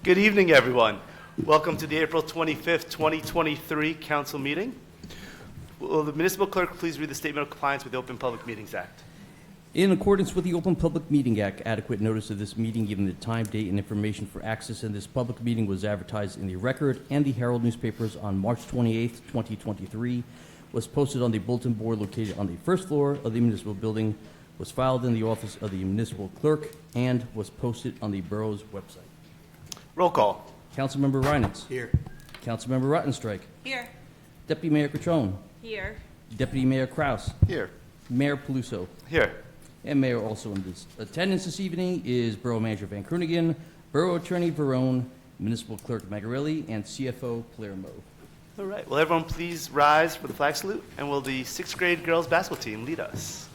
Good evening, everyone. Welcome to the April 25th, 2023 council meeting. Will the municipal clerk please read the statement of compliance with the Open Public Meetings Act? In accordance with the Open Public Meeting Act, adequate notice of this meeting, given the time, date, and information for access in this public meeting, was advertised in the Record and the Herald newspapers on March 28th, 2023, was posted on the bulletin board located on the first floor of the municipal building, was filed in the office of the municipal clerk, and was posted on the borough's website. Roll call. Councilmember Reinitz. Here. Councilmember Rottenstreich. Here. Deputy Mayor Catrone. Here. Deputy Mayor Kraus. Here. Mayor Peluso. Here. And Mayor also in this attendance this evening is Borough Manager Van Kroonigen, Borough Attorney Verone, Municipal Clerk Magarelli, and CFO Palermo. All right. Will everyone please rise for the flag salute, and will the 6th grade girls basketball team lead us?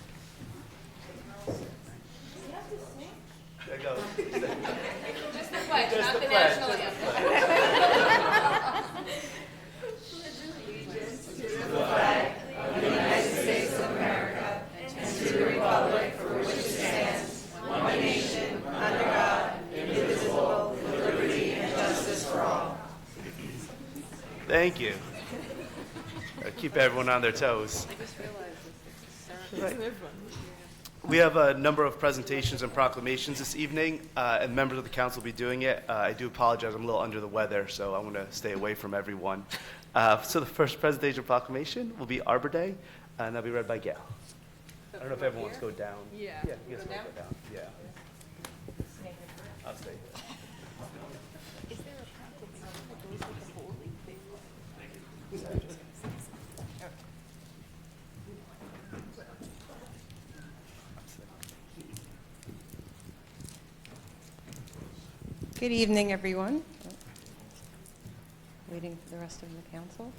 There you go. Just the pledge, Just not the the pledge, national just the anthem. Thank you. Keep everyone on their toes. Right. We have a number of presentations and proclamations this evening, and members of the council will be doing it. I do apologize, I'm a little under the weather, so I'm going to stay away from everyone. So the first presentation proclamation will be Arbor Day, and that'll be read by Gail. I don't know if everyone wants to go down. Yeah. Yeah, you guys want to go down. Yeah. I'll stay here. Good evening, everyone. Waiting for the rest of the council.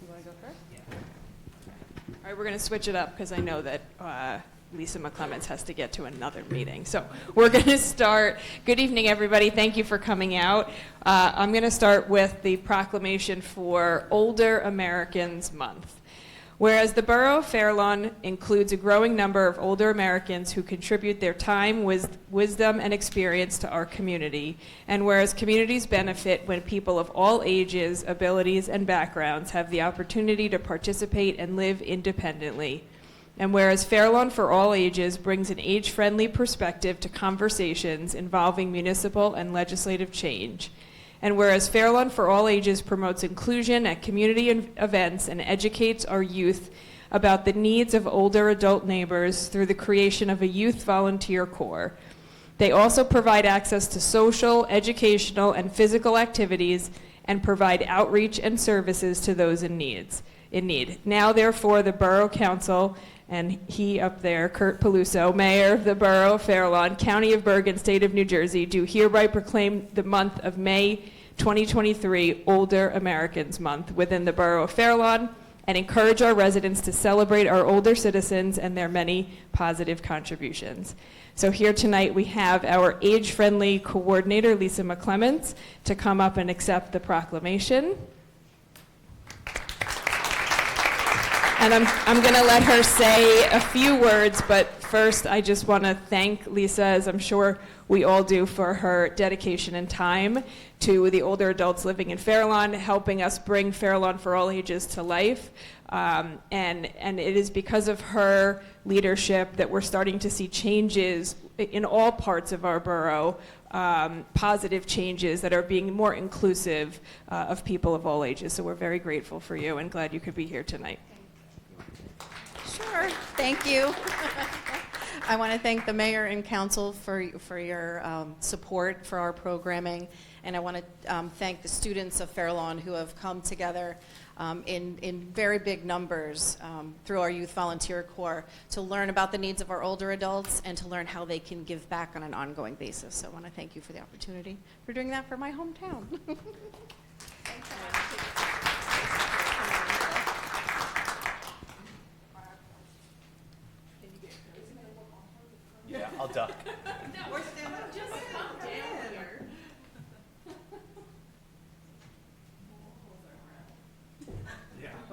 You want to go first? All right, we're going to switch it up because I know that Lisa McClements has to get to another meeting. So we're going to start. Good evening, everybody. Thank you for coming out. I'm going to start with the proclamation for Older Americans Month. Whereas the Borough of Fair Lawn includes a growing number of older Americans who contribute their time, wisdom, and experience to our community, and whereas communities benefit when people of all ages, abilities, and backgrounds have the opportunity to participate and live independently, and whereas Fair Lawn for All Ages brings an age-friendly perspective to conversations involving municipal and legislative change, and whereas Fair Lawn for All Ages promotes inclusion at community events and educates our youth about the needs of older adult neighbors through the creation of a youth volunteer corps. They also provide access to social, educational, and physical activities and provide outreach and services to those in need. Now, therefore, the Borough Council, and he up there, Kurt Peluso, Mayor of the Borough of Fair Lawn, County of Bergen, State of New Jersey, do hereby proclaim the month of May 2023 Older Americans Month within the Borough of Fair Lawn, and encourage our residents to celebrate our older citizens and their many positive contributions. So here tonight we have our age-friendly coordinator, Lisa McClements, to come up and accept the proclamation. And I'm going to let her say a few words, but first I just want to thank Lisa, as I'm sure we all do, for her dedication and time to the older adults living in Fair Lawn, helping us bring Fair Lawn for All Ages to life. And it is because of her leadership that we're starting to see changes in all parts of our borough, positive changes that are being more inclusive of people of all ages. So we're very grateful for you and glad you could be here tonight. Sure, thank you. I want to thank the mayor and council for your support for our programming, and I want to thank the students of Fair Lawn who have come together in very big numbers through our Youth Volunteer Corps to learn about the needs of our older adults and to learn how they can give back on an ongoing basis. So I want to thank you for the opportunity for doing that for my hometown. Yeah, I'll duck. No, or stand up. Just come down here. Yeah.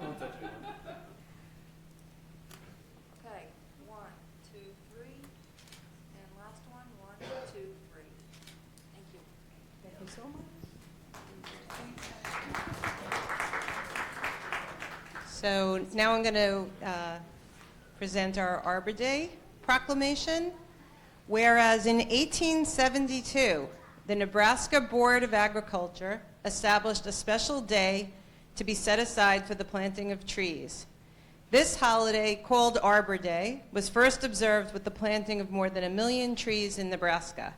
So now I'm going to present our Arbor Day proclamation. Whereas in 1872, the Nebraska Board of Agriculture established a special day to be set aside for the planting of trees. This holiday, called Arbor Day, was first observed with the planting of more than 1 million trees in Nebraska.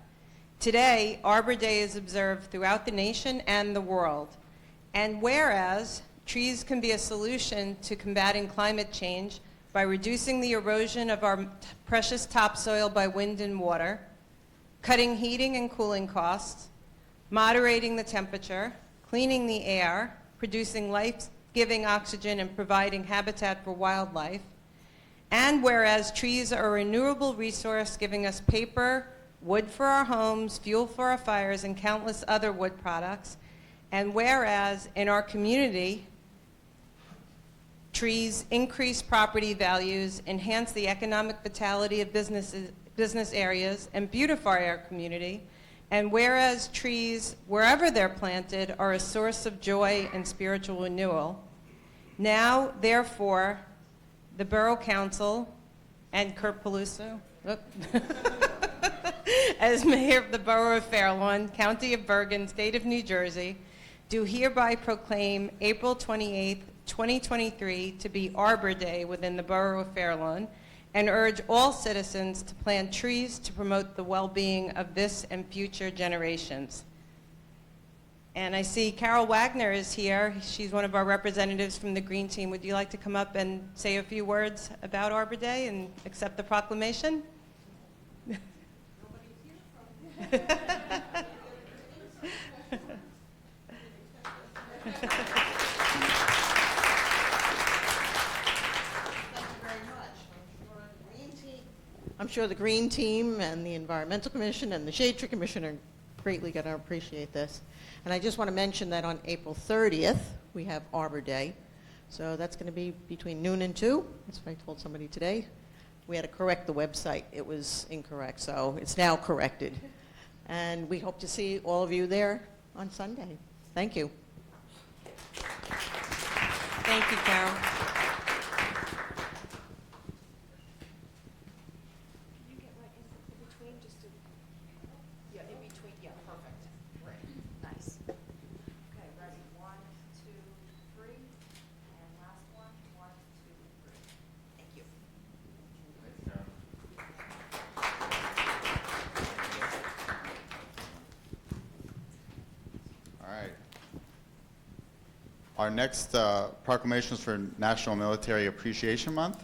Today, Arbor Day is observed throughout the nation and the world. And whereas trees can be a solution to combating climate change by reducing the erosion of our precious topsoil by wind and water, cutting heating and cooling costs, moderating the temperature, cleaning the air, producing life-giving oxygen, and providing habitat for wildlife. And whereas trees are a renewable resource giving us paper, wood for our homes, fuel for our fires, and countless other wood products. And whereas in our community, trees increase property values, enhance the economic vitality of business areas, and beautify our community. And whereas trees, wherever they're planted, are a source of joy and spiritual renewal, now, therefore, the Borough Council and Kurt Peluso, as Mayor of the Borough of Fairlawn, County of Bergen, State of New Jersey, do hereby proclaim April 28th, 2023 to be Arbor Day within the Borough of Fairlawn, and urge all citizens to plant trees to promote the well-being of this and future generations. And I see Carol Wagner is here. She's one of our representatives from the Green Team. Would you like to come up and say a few words about Arbor Day and accept the proclamation? I'm sure the Green Team and the Environmental Commission and the Shade Tree Commission are greatly going to appreciate this. And I just want to mention that on April 30th, we have Arbor Day. So that's going to be between noon and 2. That's what I told somebody today. We had to correct the website. It was incorrect, so it's now corrected. And we hope to see all of you there on Sunday. Thank you. Thank you, Carol. Our next proclamation is for National Military Appreciation Month.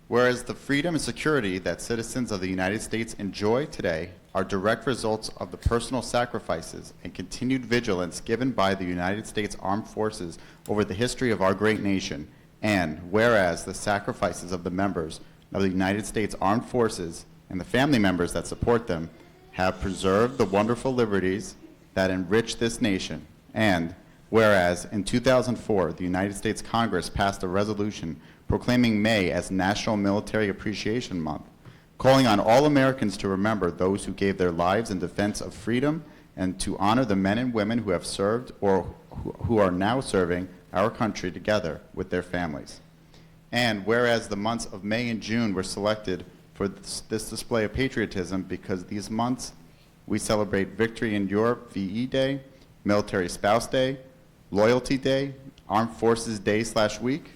Whereas the freedom and security that citizens of the United States enjoy today are direct results of the personal sacrifices and continued vigilance given by the United States Armed Forces over the history of our great nation, and whereas the sacrifices of the members of the United States Armed Forces and the family members that support them have preserved the wonderful liberties that enrich this nation, and whereas in 2004, the United States Congress passed a resolution proclaiming May as National Military Appreciation Month, calling on all Americans to remember those who gave their lives in defense of freedom and to honor the men and women who have served or who are now serving our country together with their families. And whereas the months of May and June were selected for this display of patriotism because these months we celebrate Victory in Europe VE Day, Military Spouse Day, Loyalty Day, Armed Forces Day/week,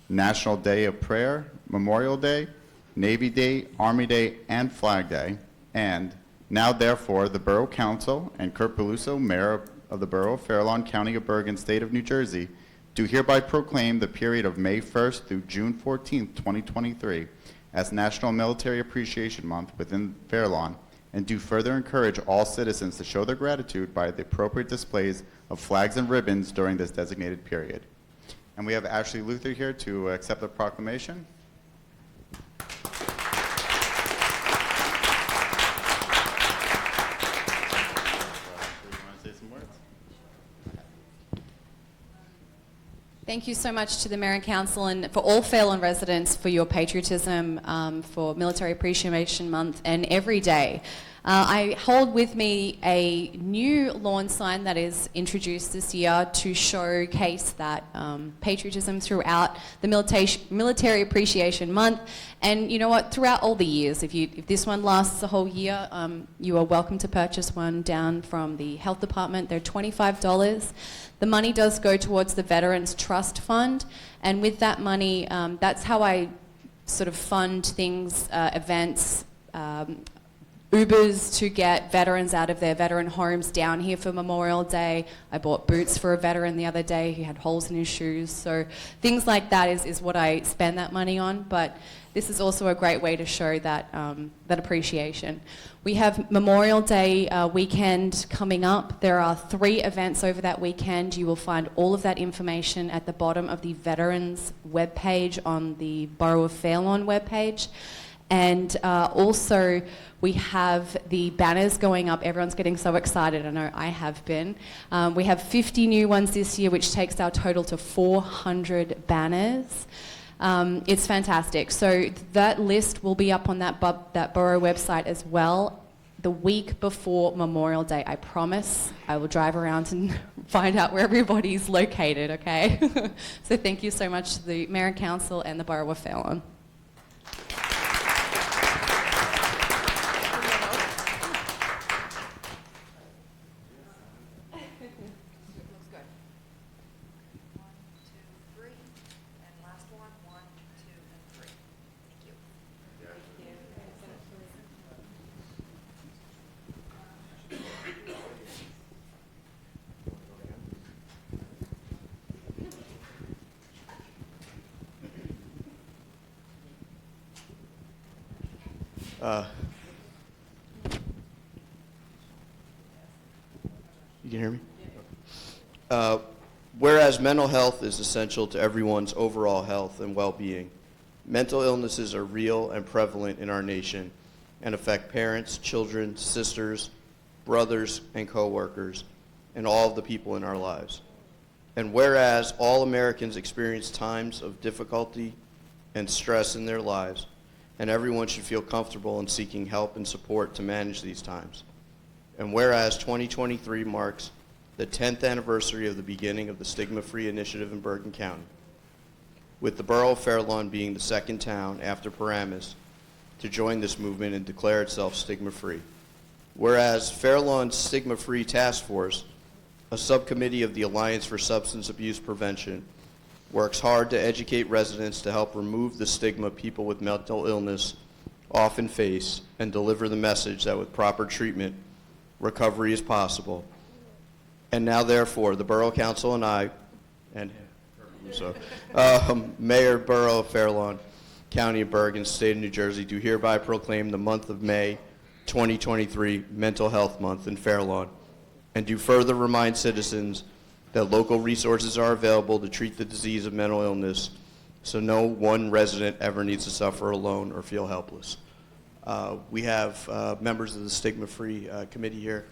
National Day of Prayer, Memorial Day, Navy Day, Army Day, and Flag Day. And now, therefore, the Borough Council and Kurt Peluso, Mayor of the Borough of Fairlawn, County of Bergen, State of New Jersey, do hereby proclaim the period of May 1st through June 14th, 2023, as National Military Appreciation Month within Fairlawn, and do further encourage all citizens to show their gratitude by the appropriate displays of flags and ribbons during this designated period. And we have Ashley Luther here to accept the proclamation. Thank you so much to the Mayor and Council and for all Fairlawn residents for your patriotism for Military Appreciation Month and every day. I hold with me a new lawn sign that is introduced this year to showcase that patriotism throughout the Military Appreciation Month. And you know what? Throughout all the years, if this one lasts the whole year, you are welcome to purchase one down from the Health Department. They're $25. The money does go towards the Veterans Trust Fund, and with that money, that's how I sort of fund things, events, Ubers to get veterans out of their veteran homes down here for Memorial Day. I bought boots for a veteran the other day. He had holes in his shoes. So things like that is what I spend that money on. But this is also a great way to show that, that appreciation. We have Memorial Day weekend coming up. There are 3 events over that weekend. You will find all of that information at the bottom of the Veterans webpage on the Borough of Fair Lawn webpage. And also, we have the banners going up. Everyone's getting so excited. I know I have been. We have 50 new ones this year, which takes our total to 400 banners. It's fantastic. So that list will be up on that borough website as well the week before Memorial Day. I promise I will drive around and find out where everybody's located, okay? So thank you so much to the Mayor and Council and the Borough of Fair Lawn. You can hear me? Whereas mental health is essential to everyone's overall health and well-being, mental illnesses are real and prevalent in our nation and affect parents, children, sisters, brothers, and co-workers, and all of the people in our lives. And whereas all Americans experience times of difficulty and stress in their lives, and everyone should feel comfortable in seeking help and support to manage these times. And whereas 2023 marks the 10th anniversary of the beginning of the Stigma-Free Initiative in Bergen County, with the Borough of Fair Lawn being the second town after Paramus to join this movement and declare itself stigma-free. Whereas Fair Lawn's Stigma-Free Task Force, a subcommittee of the Alliance for Substance Abuse Prevention, works hard to educate residents to help remove the stigma people with mental illness often face and deliver the message that with proper treatment, recovery is possible. And now, therefore, the Borough Council and I, and Mayor Borough of Fair Lawn, County of Bergen, State of New Jersey, do hereby proclaim the month of May 2023 Mental Health Month in Fair Lawn, and do further remind citizens that local resources are available to treat the disease of mental illness, so no one resident ever needs to suffer alone or feel helpless. We have members of the Stigma-Free Committee here.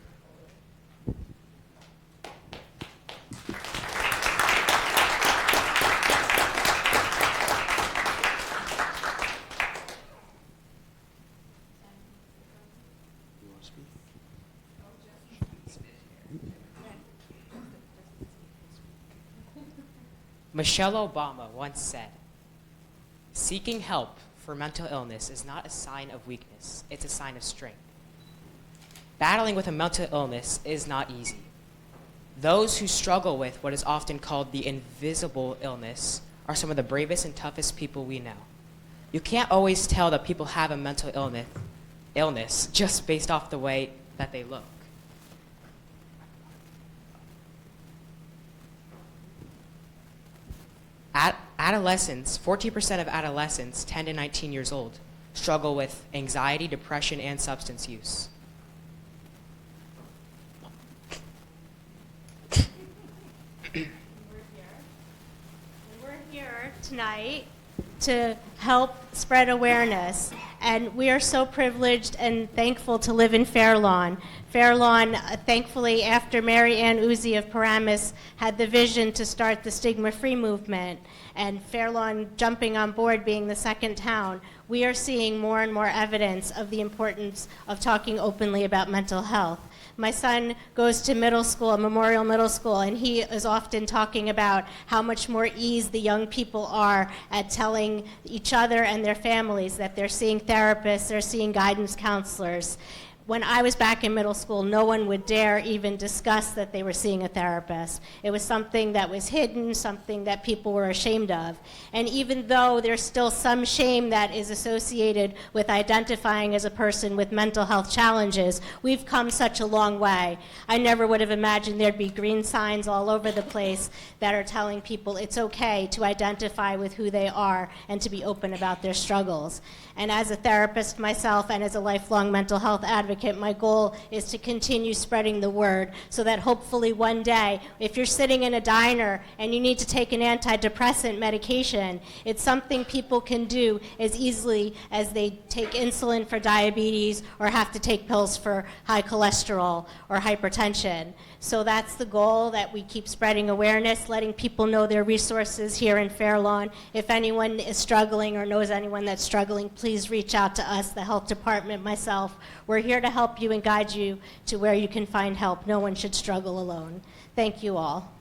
Michelle Obama once said, "Seeking help for mental illness is not a sign of weakness, it's a sign of strength." Battling with a mental illness is not easy. Those who struggle with what is often called the invisible illness are some of the bravest and toughest people we know. You can't always tell that people have a mental illness just based off the way that they look. Adolescents, 40% of adolescents 10 to 19 years old struggle with anxiety, depression, and substance use. We're here tonight to help spread awareness And we are so privileged and thankful to live in Fair Lawn. Fair Lawn, thankfully, after Mary Ann Uzi of Paramus had the vision to start the stigma-free movement, and Fair Lawn jumping on board being the second town, we are seeing more and more evidence of the importance of talking openly about mental health. My son goes to middle school, Memorial Middle School, and he is often talking about how much more ease the young people are at telling each other and their families that they're seeing therapists, they're seeing guidance counselors. When I was back in middle school, no one would dare even discuss that they were seeing a therapist. It was something that was hidden, something that people were ashamed of. And even though there's still some shame that is associated with identifying as a person with mental health challenges, we've come such a long way. I never would have imagined there'd be green signs all over the place that are telling people it's okay to identify with who they are and to be open about their struggles. And as a therapist myself and as a lifelong mental health advocate, my goal is to continue spreading the word so that hopefully one day, if you're sitting in a diner and you need to take an antidepressant medication, it's something people can do as easily as they take insulin for diabetes or have to take pills for high cholesterol or hypertension. So that's the goal, that we keep spreading awareness, letting people know their resources here in Fair Lawn. If anyone is struggling or knows anyone that's struggling, please reach out to us, the health department, myself. We're here to help you and guide you to where you can find help. No one should struggle alone. Thank you all.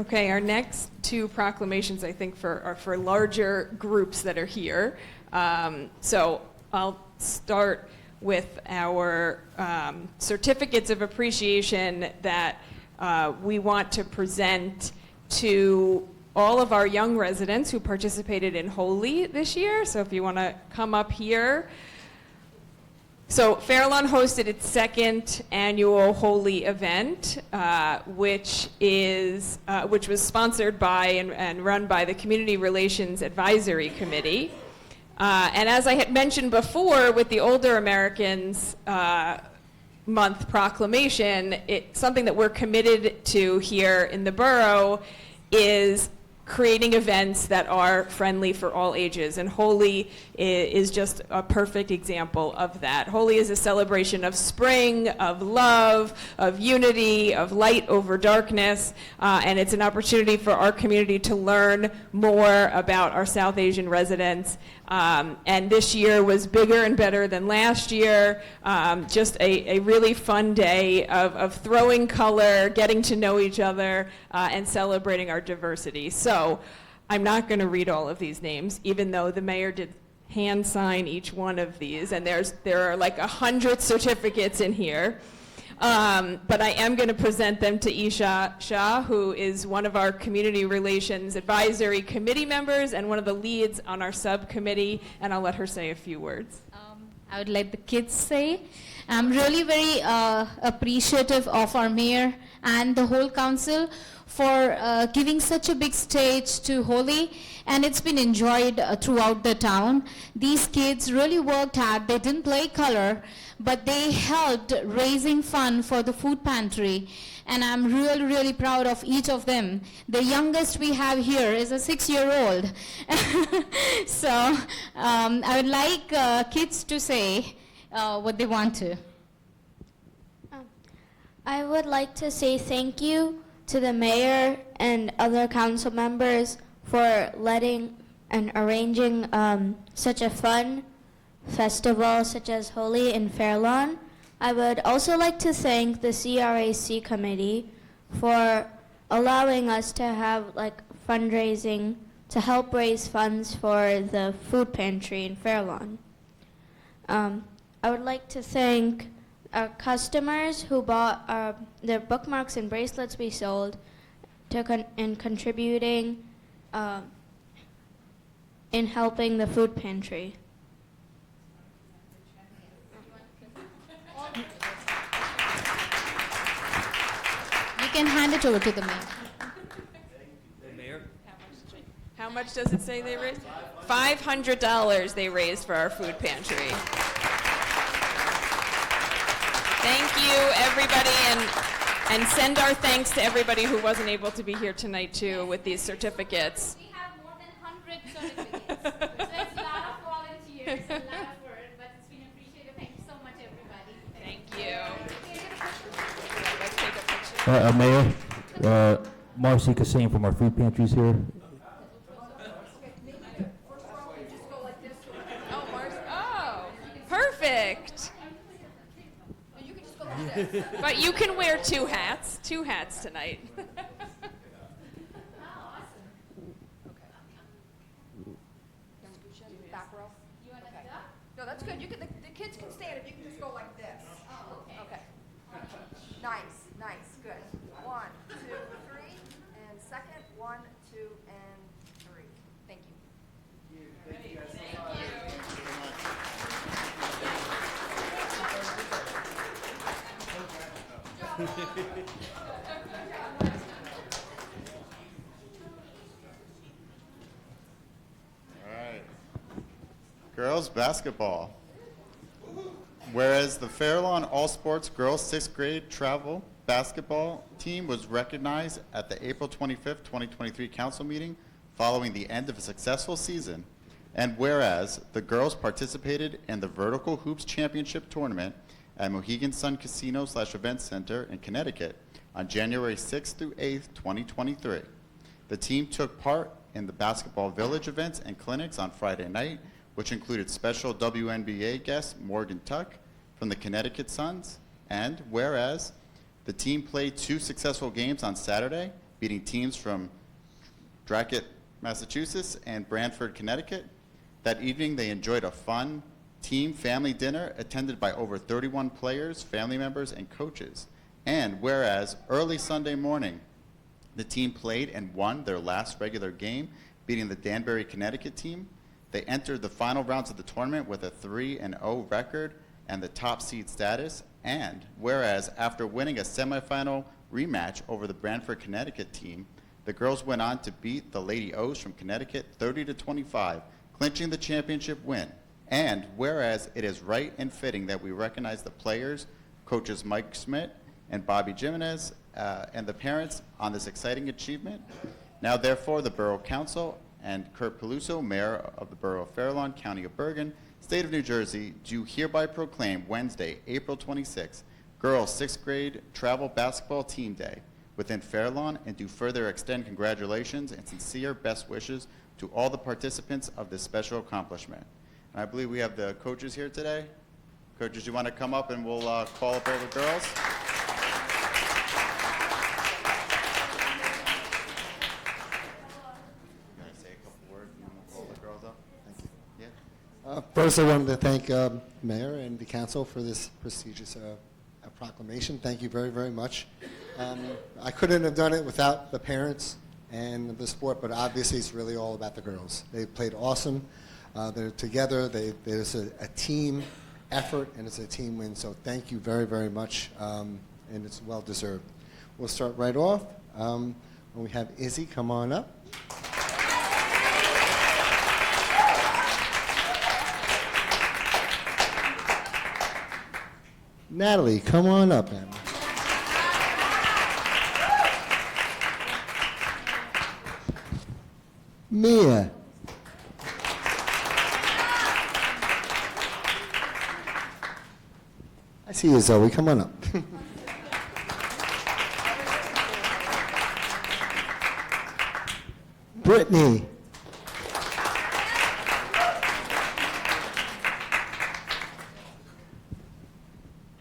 Okay, our next two proclamations, I think, are for larger groups that are here. So I'll start with our certificates of appreciation that we want to present to all of our young residents who participated in Holy this year. So if you want to come up here. So Fair Lawn hosted its second annual Holy event, which was sponsored by and run by the Community Relations Advisory Committee. And as I had mentioned before, with the Older Americans Month proclamation, something that we're committed to here in the borough is creating events that are friendly for all ages, and Holy is just a perfect example of that. Holy is a celebration of spring, of love, of unity, of light over darkness, and it's an opportunity for our community to learn more about our South Asian residents. And this year was bigger and better than last year. Just a really fun day of throwing color, getting to know each other, and celebrating our diversity. So I'm not going to read all of these names, even though the mayor did hand sign each one of these, and there are like 100 certificates in here. But I am going to present them to Isha Shah, who is one of our Community Relations Advisory Committee members and one of the leads on our subcommittee, and I'll let her say a few words. I would let the kids say. I'm really very appreciative of our mayor and the whole council for giving such a big stage to Holy, and it's been enjoyed throughout the town. These kids really worked hard. They didn't play color, but they helped raising fund for the food pantry, and I'm really, really proud of each of them. The youngest we have here is a 6-year-old. So I would like kids to say what they want to. I would like to say thank you to the mayor and other council members for letting and arranging such a fun festival such as Holy in Fair Lawn. I would also like to thank the CRAC committee for allowing us to have fundraising to help raise funds for the food pantry in Fair Lawn. I would like to thank our customers who bought their bookmarks and bracelets we sold in contributing in helping the food pantry. You can hand it over to the mayor. Mayor? How much does it say they raised? $500 they raised for our food pantry. Thank you, everybody, and send our thanks to everybody who wasn't able to be here tonight, too, with these certificates. We have more than 100 certificates. So it's a lot of volunteers, a lot of work, but it's been appreciated. Thank you so much, everybody. Thank you. Let's take a picture. Mayor, Marcy Kassam from our food pantries here. Oh, perfect. But you can wear two hats tonight. Back row. No, that's good. You can. The kids can stand if you can just go like this. Oh, okay. Okay. Nice, nice, good. 1, 2, 3, and second. 1, 2, and 3. Thank you. Thank you. All right. Girls basketball. Whereas the Fairlawn All Sports Girls 6th Grade Travel Basketball team was recognized at the April 25th, 2023 council meeting following the end of a successful season, and whereas the girls participated in the Vertical Hoops Championship Tournament at Mohegan Sun Casino/Event Center in Connecticut on January 6th through 8th, 2023. The team took part in the Basketball Village events and clinics on Friday night, which included special WNBA guest Morgan Tuck from the Connecticut Suns, and whereas the team played 2 successful games on Saturday, beating teams from Dracut, Massachusetts and Branford, Connecticut. That evening, they enjoyed a fun team family dinner attended by over 31 players, family members, and coaches. And whereas early Sunday morning, the team played and won their last regular game, beating the Danbury, Connecticut team. They entered the final rounds of the tournament with a 3-0 record and the top seed status. And whereas after winning a semifinal rematch over the Branford, Connecticut team, the girls went on to beat the Lady O's from Connecticut 30-25, clinching the championship win. And whereas it is right and fitting that we recognize the players, coaches Mike Schmidt and Bobby Jimenez, and the parents on this exciting achievement, now therefore the Borough Council and Kurt Peluso, Mayor of the Borough of Fairlawn, County of Bergen, State of New Jersey, do hereby proclaim Wednesday, April 26th, Girls 6th Grade Travel Basketball Team Day within Fairlawn, and do further extend congratulations and sincere best wishes to all the participants of this special accomplishment. And I believe we have the coaches here today. Coaches, you want to come up and we'll call up all the girls? You guys say a couple words and then we'll call the girls up? Thank you. Yeah. First, I wanted to thank Mayor and the council for this prestigious proclamation. Thank you very, very much. I couldn't have done it without the parents and the sport, but obviously it's really all about the girls. They played awesome. They're together. There's a team effort, and it's a team win. So thank you very, very much, and it's well deserved. We'll start right off. When we have Izzy, come on up. Natalie, come on up, Emma. Mia. I see you, Zoe. Come on up. Brittany.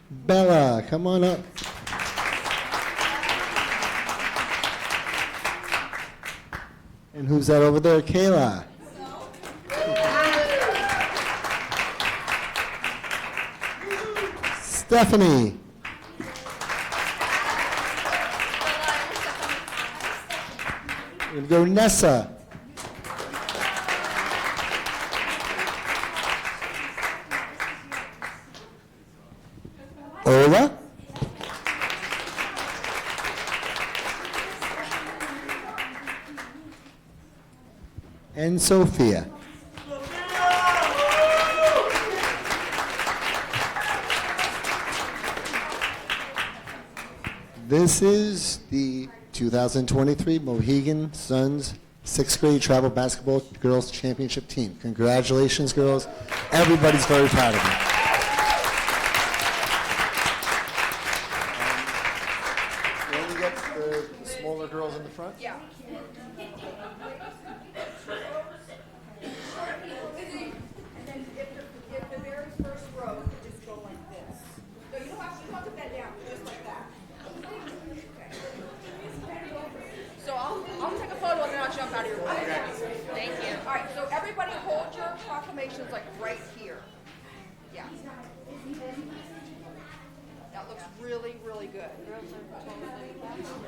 Bella, come on up. And who's that over there? Kayla. Stephanie. And go Nessa. and Sophia. This is the 2023 Mohegan Suns 6th grade travel basketball girls championship team. Congratulations, girls. Everybody's very proud of you. When you get the smaller girls in the front? Yeah. And then if the very first row, just go like this. No, you don't have to bend down, just like that. So I'll take a photo and then I'll jump out of your way. Thank you. All right, so everybody hold your proclamations like right here. Yeah. That looks really, really good.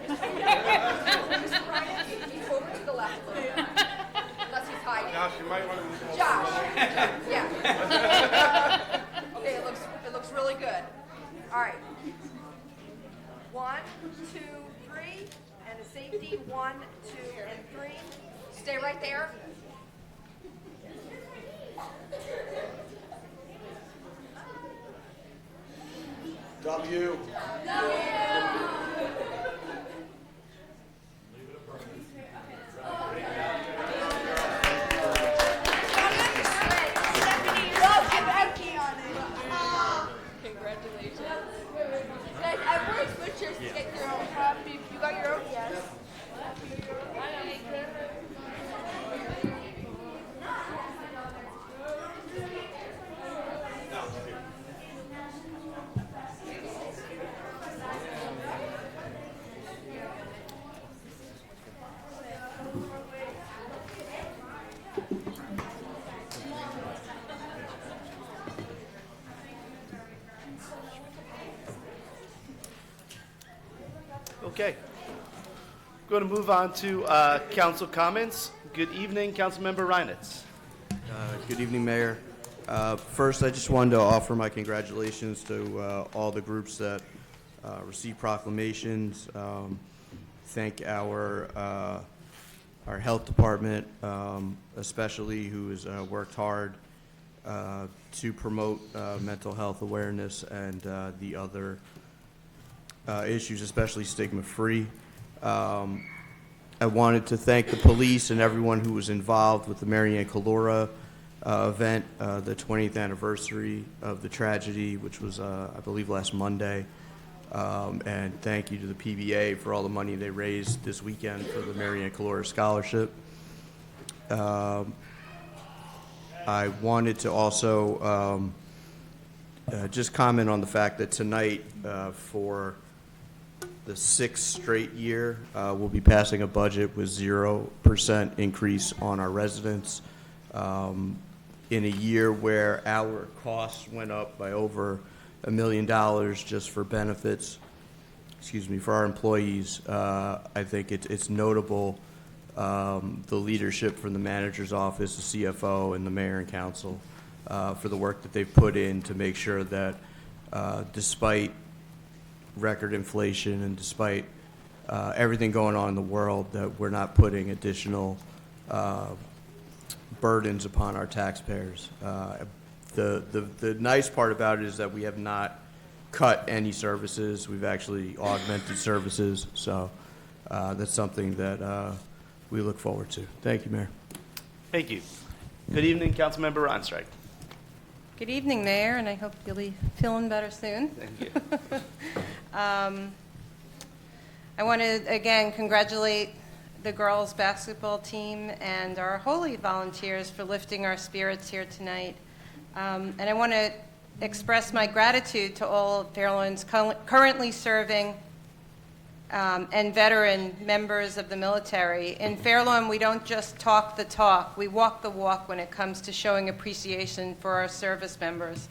Mr. Ryan, move over to the left a little bit. Unless he's hiding. Josh, you might want to move over. Josh. Yeah. Okay, it looks really good. All right. 1, 2, 3, and a safety. 1, 2, and 3. Stay right there. W. Congratulations. Guys, everyone switch your get your own copy. You got your own? Yes. Okay. Going to move on to council comments. Good evening, Councilmember Reinitz. Good evening, Mayor. First, I just wanted to offer my congratulations to all the groups that received proclamations. Thank our health department, especially who has worked hard to promote mental health awareness and the other issues, especially stigma-free. I wanted to thank the police and everyone who was involved with the Marianne Calora event, the 20th anniversary of the tragedy, which was, I believe, last Monday. And thank you to the PBA for all the money they raised this weekend for the Marianne Calora Scholarship. I wanted to also just comment on the fact that tonight, for the 6th straight year, we'll be passing a budget with 0% increase on our residents. In a year where our costs went up by over $1 million just for benefits, for our employees, I think it's notable the leadership from the manager's office, the CFO, and the mayor and council for the work that they've put in to make sure that despite record inflation and despite everything going on in the world, that we're not putting additional burdens upon our taxpayers. The nice part about it is that we have not cut any services. We've actually augmented services. So that's something that we look forward to. Thank you, Mayor. Thank you. Good evening, Councilmember Ronstrike. Good evening, Mayor, and I hope you'll be feeling better soon. Thank you. I want to, again, congratulate the girls' basketball team and our Holy volunteers for lifting our spirits here tonight. And I want to express my gratitude to all of Fairlawn's currently serving and veteran members of the military. In Fairlawn, we don't just talk the talk, we walk the walk when it comes to showing appreciation for our service members.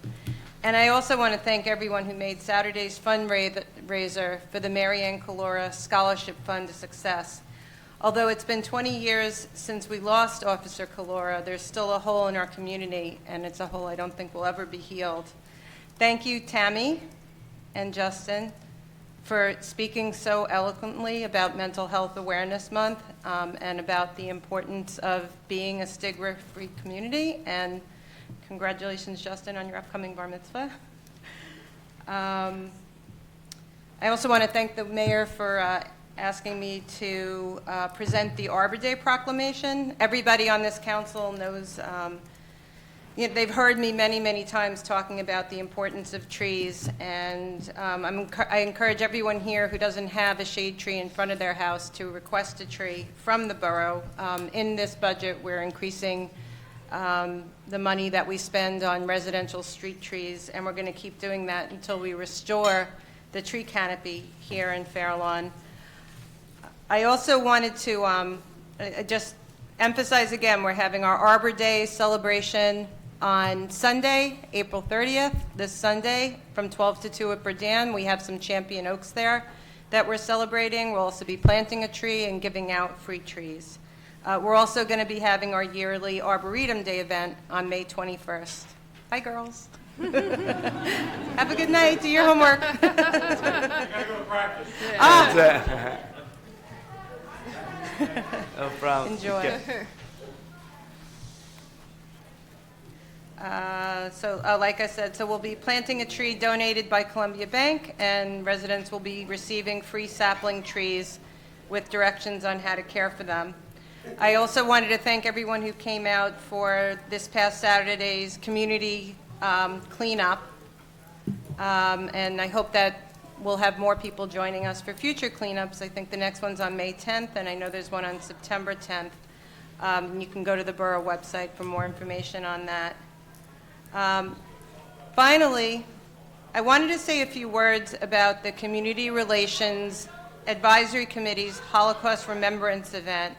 And I also want to thank everyone who made Saturday's fundraiser for the Marianne Calora Scholarship Fund a success. Although it's been 20 years since we lost Officer Calora, there's still a hole in our community, and it's a hole I don't think will ever be healed. Thank you, Tammy and Justin, for speaking so eloquently about Mental Health Awareness Month and about the importance of being a stigma-free community. And congratulations, Justin, on your upcoming bar mitzvah. I also want to thank the mayor for asking me to present the Arbor Day proclamation. Everybody on this council knows, they've heard me many, many times talking about the importance of trees, and I encourage everyone here who doesn't have a shade tree in front of their house to request a tree from the borough. In this budget, we're increasing the money that we spend on residential street trees, and we're going to keep doing that until we restore the tree canopy here in Fair Lawn. I also wanted to just emphasize again, we're having our Arbor Day celebration on Sunday, April 30th, this Sunday, from 12 to 2 at Berdan. We have some champion oaks there that we're celebrating. We'll also be planting a tree and giving out free trees. We're also going to be having our yearly Arboretum Day event on May 21st. Hi, girls. Have a good night. Do your homework. You gotta go practice. No problem. Enjoy. Okay. Like I said, so we'll be planting a tree donated by Columbia Bank, and residents will be receiving free sapling trees with directions on how to care for them. I also wanted to thank everyone who came out for this past Saturday's community cleanup, and I hope that we'll have more people joining us for future cleanups. I think the next one's on May 10th, and I know there's one on September 10th. You can go to the borough website for more information on that. Finally, I wanted to say a few words about the Community Relations Advisory Committee's Holocaust Remembrance event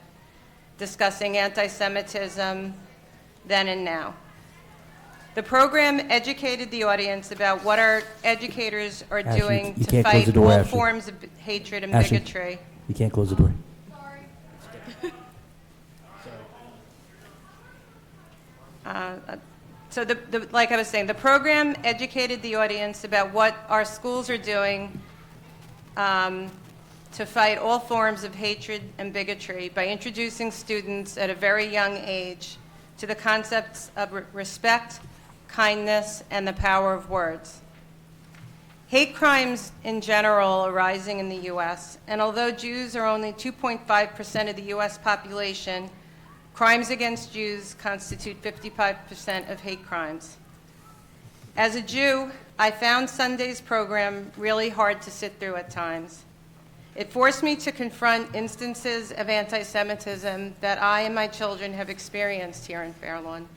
discussing anti-Semitism then and now. The program educated the audience about what our educators are Ashley, doing you to can't close fight the door, all Ashley. forms of hatred and Ashley, bigotry. you can't close the door. So like I was saying, the program educated the audience about what our schools are doing to fight all forms of hatred and bigotry by introducing students at a very young age to the concepts of respect, kindness, and the power of words. Hate crimes in general are rising in the U.S., and although Jews are only 2.5% of the U.S. population, crimes against Jews constitute 55% of hate crimes. As a Jew, I found Sunday's program really hard to sit through at times. It forced me to confront instances of anti-Semitism that I and my children have experienced here in Fair Lawn.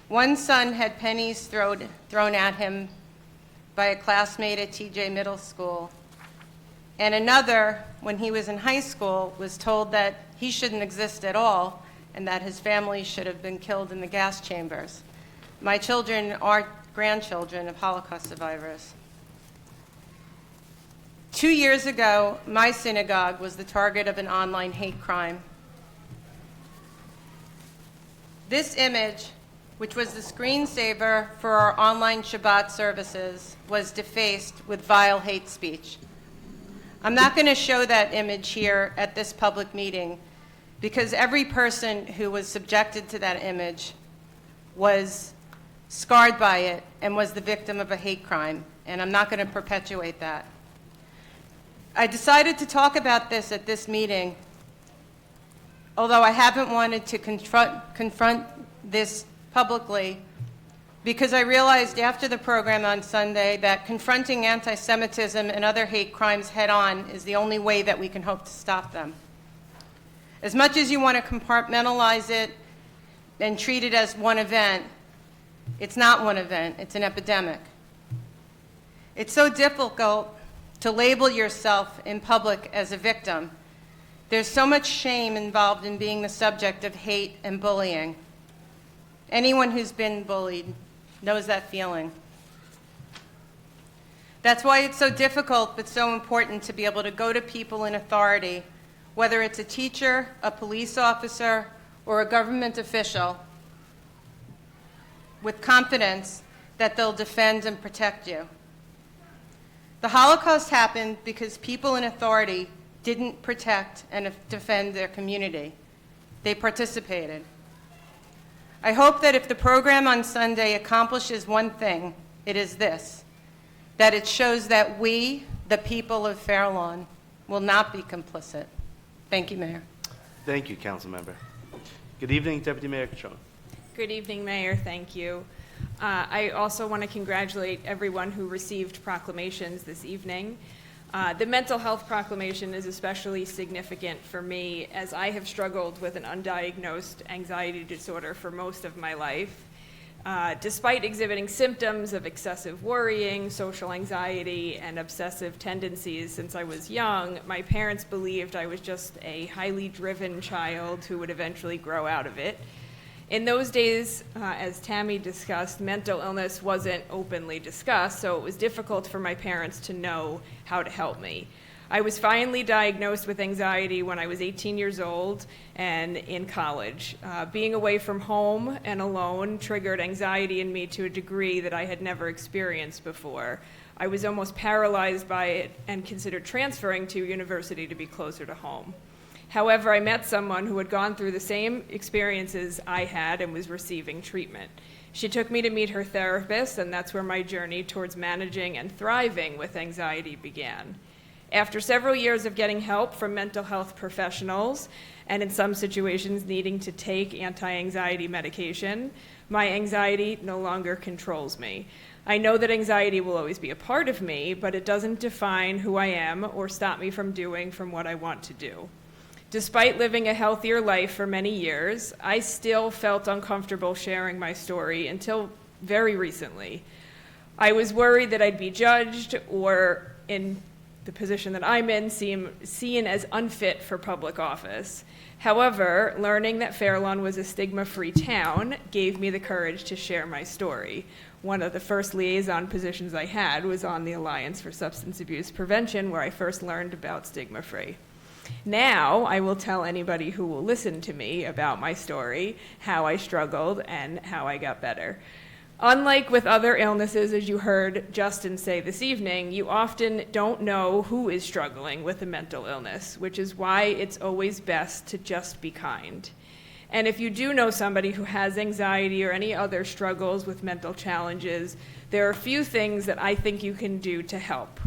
One son had pennies thrown at him by a classmate at TJ Middle School, and another, when he was in high school, was told that he shouldn't exist at all and that his family should have been killed in the gas chambers. My children are grandchildren of Holocaust survivors. 2 years ago, my synagogue was the target of an online hate crime. This image, which was the screensaver for our online Shabbat services, was defaced with vile hate speech. I'm not going to show that image here at this public meeting because every person who was subjected to that image was scarred by it and was the victim of a hate crime, and I'm not going to perpetuate that. I decided to talk about this at this meeting, although I haven't wanted to confront this publicly, because I realized after the program on Sunday that confronting anti-Semitism and other hate crimes head-on is the only way that we can hope to stop them. As much as you want to compartmentalize it and treat it as one event, it's not one event, it's an epidemic. It's so difficult to label yourself in public as a victim. There's so much shame involved in being the subject of hate and bullying. Anyone who's been bullied knows that feeling. That's why it's so difficult but so important to be able to go to people in authority, whether it's a teacher, a police officer, or a government official, with confidence that they'll defend and protect you. The Holocaust happened because people in authority didn't protect and defend their community. They participated. I hope that if the program on Sunday accomplishes one thing, it is this, that it shows that we, the people of Fair Lawn, will not be complicit. Thank you, Mayor. Thank you, Council Member. Good evening, Deputy Mayor Catrone. Good evening, Mayor. Thank you. I also want to congratulate everyone who received proclamations this evening. The mental health proclamation is especially significant for me as I have struggled with an undiagnosed anxiety disorder for most of my life. Despite exhibiting symptoms of excessive worrying, social anxiety, and obsessive tendencies since I was young, my parents believed I was just a highly driven child who would eventually grow out of it. In those days, as Tammy discussed, mental illness wasn't openly discussed, so it was difficult for my parents to know how to help me. I was finally diagnosed with anxiety when I was 18 years old and in college. Being away from home and alone triggered anxiety in me to a degree that I had never experienced before. I was almost paralyzed by it and considered transferring to university to be closer to home. However, I met someone who had gone through the same experiences I had and was receiving treatment. She took me to meet her therapist, and that's where my journey towards managing and thriving with anxiety began. After several years of getting help from mental health professionals, and in some situations needing to take anti-anxiety medication, my anxiety no longer controls me. I know that anxiety will always be a part of me, but it doesn't define who I am or stop me from doing what I want to do. Despite living a healthier life for many years, I still felt uncomfortable sharing my story until very recently. I was worried that I'd be judged or, in the position that I'm in, seen as unfit for public office. However, learning that Fair Lawn was a stigma-free town gave me the courage to share my story. One of the first liaison positions I had was on the Alliance for Substance Abuse Prevention, where I first learned about stigma-free. Now, I will tell anybody who will listen to me about my story, how I struggled, and how I got better. Unlike with other illnesses, as you heard Justin say this evening, you often don't know who is struggling with a mental illness, which is why it's always best to just be kind. And if you do know somebody who has anxiety or any other struggles with mental challenges, there are a few things that I think you can do to help.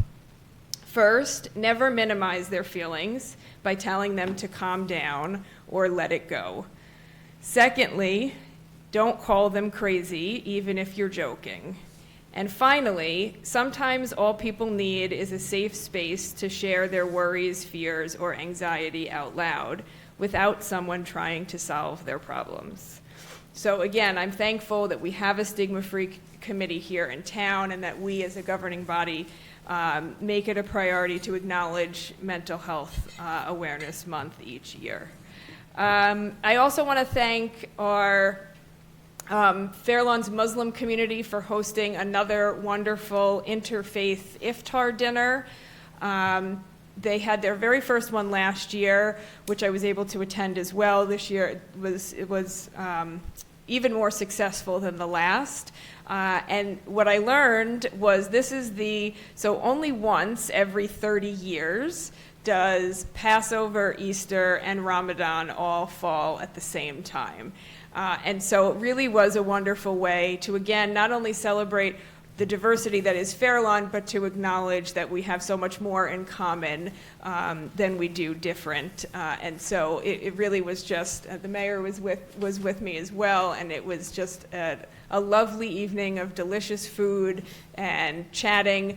First, never minimize their feelings by telling them to calm down or let it go. Secondly, don't call them crazy, even if you're joking. And finally, sometimes all people need is a safe space to share their worries, fears, or anxiety out loud without someone trying to solve their problems. So again, I'm thankful that we have a stigma-free committee here in town and that we as a governing body make it a priority to acknowledge Mental Health Awareness Month each year. I also want to thank our Fair Lawn's Muslim community for hosting another wonderful interfaith iftar dinner. They had their very first one last year, which I was able to attend as well. This year it was even more successful than the last. And what I learned was so only once every 30 years does Passover, Easter, and Ramadan all fall at the same time. And so it really was a wonderful way to, again, not only celebrate the diversity that is Fair Lawn, but to acknowledge that we have so much more in common than we do different. And so it really was just, the mayor was with me as well, and it was just a lovely evening of delicious food and chatting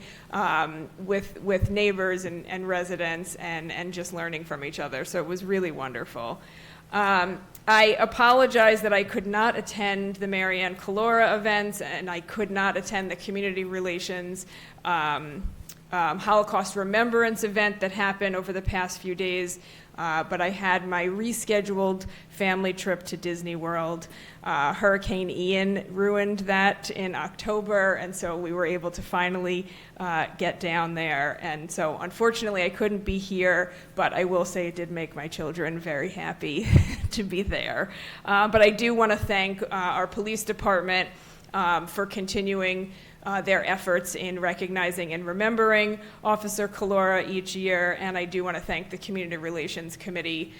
with neighbors and residents and just learning from each other. So it was really wonderful. I apologize that I could not attend the Marianne Calora events, and I could not attend the community relations Holocaust Remembrance event that happened over the past few days, but I had my rescheduled family trip to Disney World. Hurricane Ian ruined that in October, and so we were able to finally get down there. And so unfortunately I couldn't be here, but I will say it did make my children very happy to be there. But I do want to thank our police department for continuing their efforts in recognizing and remembering Officer Calora each year. And I do want to thank the Community Relations Committee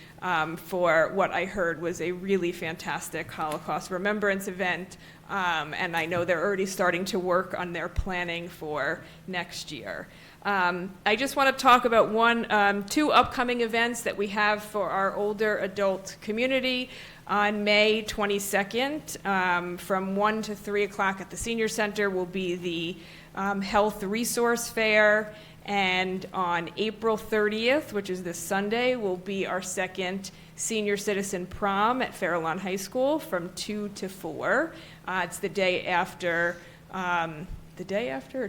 for what I heard was a really fantastic Holocaust remembrance event. And I know they're already starting to work on their planning for next year. I just want to talk about two upcoming events that we have for our older adult community. On May 22nd, from 1 to 3 o'clock at the Senior Center will be the Health Resource Fair, and on April 30th, which is this Sunday, will be our second Senior Citizen Prom at Fairlawn High School from 2 to 4. It's the day after, or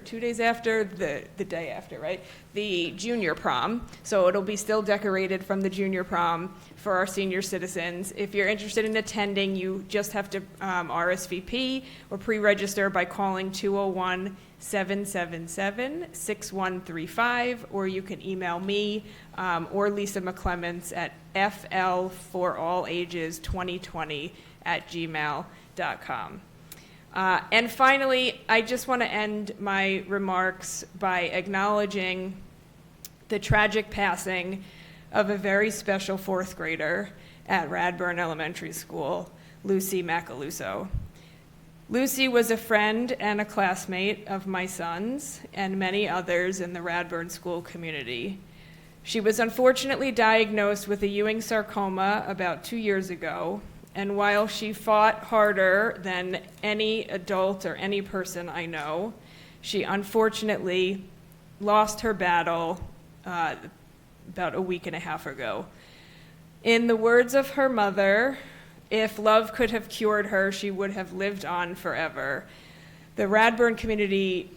2 days after, the day after, right? The junior prom. So it'll be still decorated from the junior prom for our senior citizens. If you're interested in attending, you just have to RSVP or pre-register by calling 201-777-6135, or you can email me or Lisa McClements at flforallages2020@gmail.com. And finally, I just want to end my remarks by acknowledging the tragic passing of a very special fourth grader at Radburn Elementary School, Lucy Macaluso. Lucy was a friend and a classmate of my son's and many others in the Radburn school community. She was unfortunately diagnosed with a Ewing sarcoma about 2 years ago, and while she fought harder than any adult or any person I know, she unfortunately lost her battle about a week and a half ago. In the words of her mother, if love could have cured her, she would have lived on forever. The Radburn community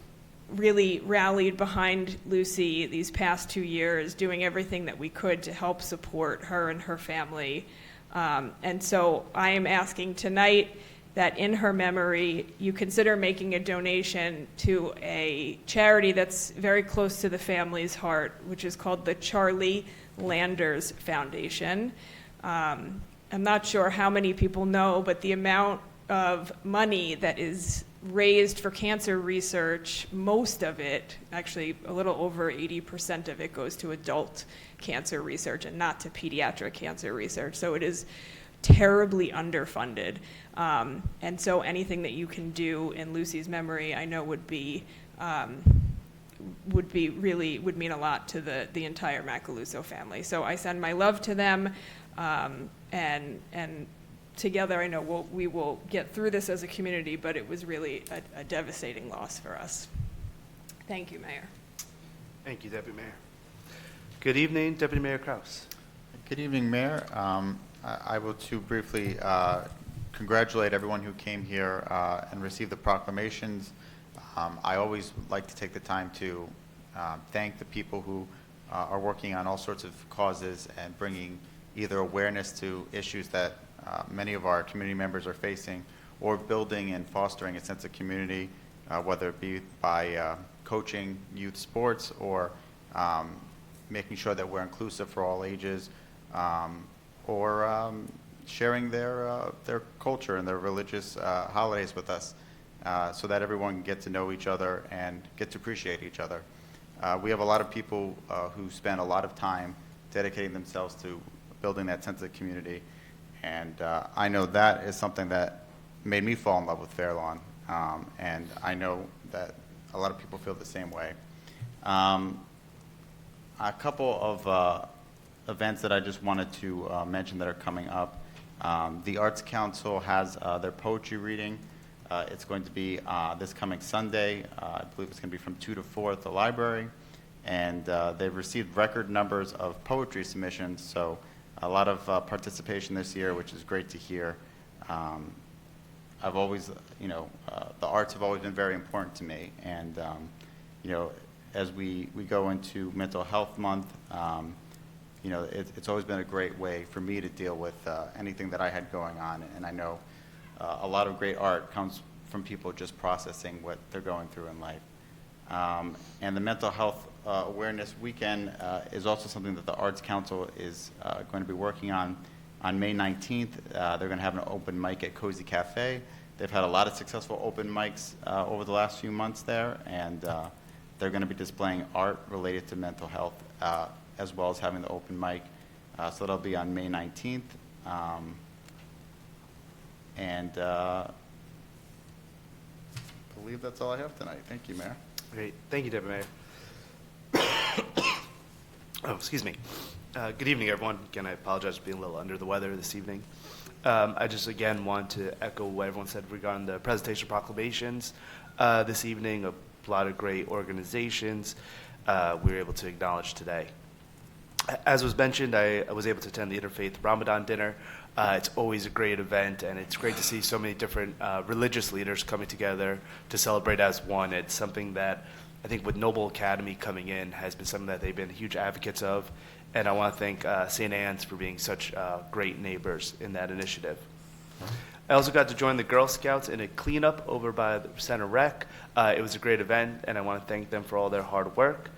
really rallied behind Lucy these past 2 years, doing everything that we could to help support her and her family. And so I am asking tonight that in her memory, you consider making a donation to a charity that's very close to the family's heart, which is called the Charlie Landers Foundation. I'm not sure how many people know, but the amount of money that is raised for cancer research, most of it, actually a little over 80% of it, goes to adult cancer research and not to pediatric cancer research. So it is terribly underfunded. And so anything that you can do in Lucy's memory, I know would mean a lot to the entire Macaluso family. So I send my love to them, and together I know we will get through this as a community, but it was really a devastating loss for us. Thank you, Mayor. Thank you, Deputy Mayor. Good evening, Deputy Mayor Kraus. Good evening, Mayor. I will too briefly congratulate everyone who came here and received the proclamations. I always like to take the time to thank the people who are working on all sorts of causes and bringing either awareness to issues that many of our community members are facing, or building and fostering a sense of community, whether it be by coaching youth sports or making sure that we're inclusive for all ages, or sharing their culture and their religious holidays with us, so that everyone can get to know each other and get to appreciate each other. We have a lot of people who spend a lot of time dedicating themselves to building that sense of community, and I know that is something that made me fall in love with Fairlawn, and I know that a lot of people feel the same way. A couple of events that I just wanted to mention that are coming up. The Arts Council has their poetry reading. It's going to be this coming Sunday. I believe it's going to be from 2 to 4 at the library. And they've received record numbers of poetry submissions, so a lot of participation this year, which is great to hear. I've always, the arts have always been very important to me. And, as we go into Mental Health Month, it's always been a great way for me to deal with anything that I had going on. And I know a lot of great art comes from people just processing what they're going through in life. And the Mental Health Awareness Weekend is also something that the Arts Council is going to be working on. On May 19th, they're going to have an open mic at Cozy Cafe. They've had a lot of successful open mics over the last few months there, and they're going to be displaying art related to mental health as well as having the open mic. So that'll be on May 19th. And I believe that's all I have tonight. Thank you, Mayor. Great. Thank you, Deputy Mayor. Oh, excuse me. Good evening, everyone. Again, I apologize for being a little under the weather this evening. I just, again, want to echo what everyone said regarding the presentation of proclamations this evening. A lot of great organizations we were able to acknowledge today. As was mentioned, I was able to attend the Interfaith Ramadan dinner. It's always a great event, and it's great to see so many different religious leaders coming together to celebrate as one. It's something that I think with Noble Academy coming in has been something that they've been huge advocates of, and I want to thank St. Anne's for being such great neighbors in that initiative. I also got to join the Girl Scouts in a cleanup over by the Center Rec. It was a great event, and I want to thank them for all their hard work.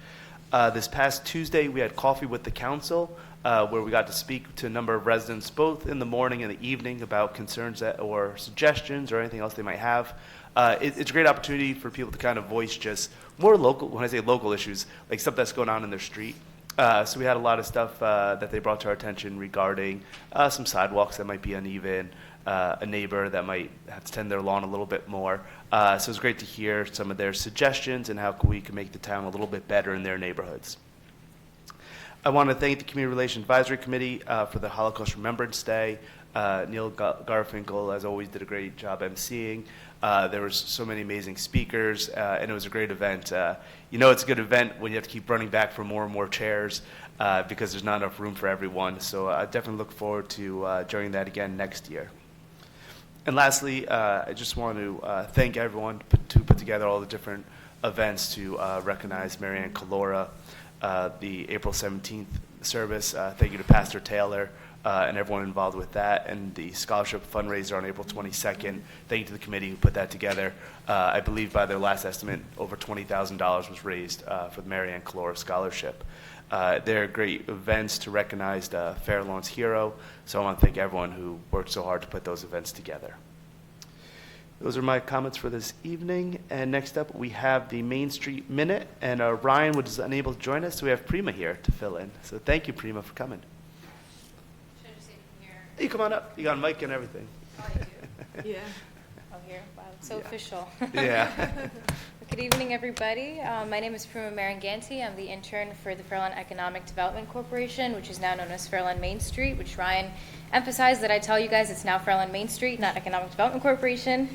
This past Tuesday, we had coffee with the council, where we got to speak to a number of residents, both in the morning and the evening, about concerns or suggestions or anything else they might have. It's a great opportunity for people to kind of voice just more local, when I say local issues, like stuff that's going on in their street. So we had a lot of stuff that they brought to our attention regarding some sidewalks that might be uneven, a neighbor that might have to tend their lawn a little bit more. So it was great to hear some of their suggestions and how we can make the town a little bit better in their neighborhoods. I want to thank the Community Relations Advisory Committee for the Holocaust Remembrance Day. Neil Garfinkel, as always, did a great job emceeing. There was so many amazing speakers, and it was a great event. You know it's a good event when you have to keep running back for more and more chairs because there's not enough room for everyone. So I definitely look forward to joining that again next year. And lastly, I just want to thank everyone to put together all the different events to recognize Marianne Calora, the April 17th service. Thank you to Pastor Taylor and everyone involved with that, and the scholarship fundraiser on April 22nd. Thank you to the committee who put that together. I believe by their last estimate, over $20,000 was raised for the Marianne Calora Scholarship. They're great events to recognize the Fair Lawns hero, so I want to thank everyone who worked so hard to put those events together. Those are my comments for this evening, and next up we have the Main Street Minute, and Ryan was unable to join us, so we have Prima here to fill in. So thank you, Prima, for coming. Should I just say from here? You come on up. You got a mic and everything. Oh, you do? Yeah. Oh, here? Wow, it's so Yeah. official. Yeah. Good evening, everybody. My name is Prima Maranganti. I'm the intern for the Fairlawn Economic Development Corporation, which is now known as Fairlawn Main Street, which Ryan emphasized that I tell you guys it's now Fairlawn Main Street, not Economic Development Corporation.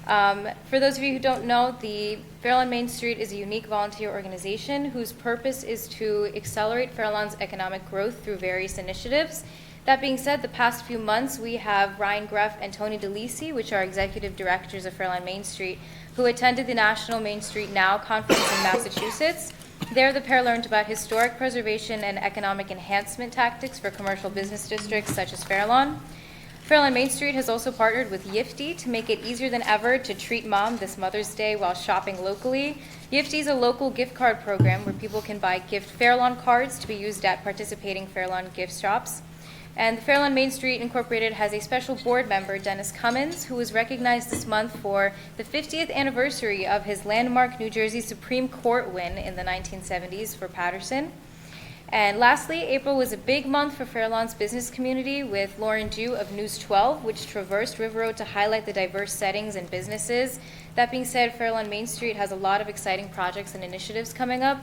For those of you who don't know, the Fairlawn Main Street is a unique volunteer organization whose purpose is to accelerate Fairlawn's economic growth through various initiatives. That being said, the past few months we have Ryan Greff and Tony DeLisi, which are executive directors of Fairlawn Main Street, who attended the National Main Street Now conference in Massachusetts. There, the pair learned about historic preservation and economic enhancement tactics for commercial business districts such as Fairlawn. Fairlawn Main Street has also partnered with Yifty to make it easier than ever to treat mom this Mother's Day while shopping locally. Yifty is a local gift card program where people can buy gift Fairlawn cards to be used at participating Fairlawn gift shops. And the Fairlawn Main Street Incorporated has a special board member, Dennis Cummins, who was recognized this month for the 50th anniversary of his landmark New Jersey Supreme Court win in the 1970s for Patterson. And lastly, April was a big month for Fairlawn's business community with Lauren Dew of News 12, which traversed River Road to highlight the diverse settings and businesses. That being said, Fairlawn Main Street has a lot of exciting projects and initiatives coming up,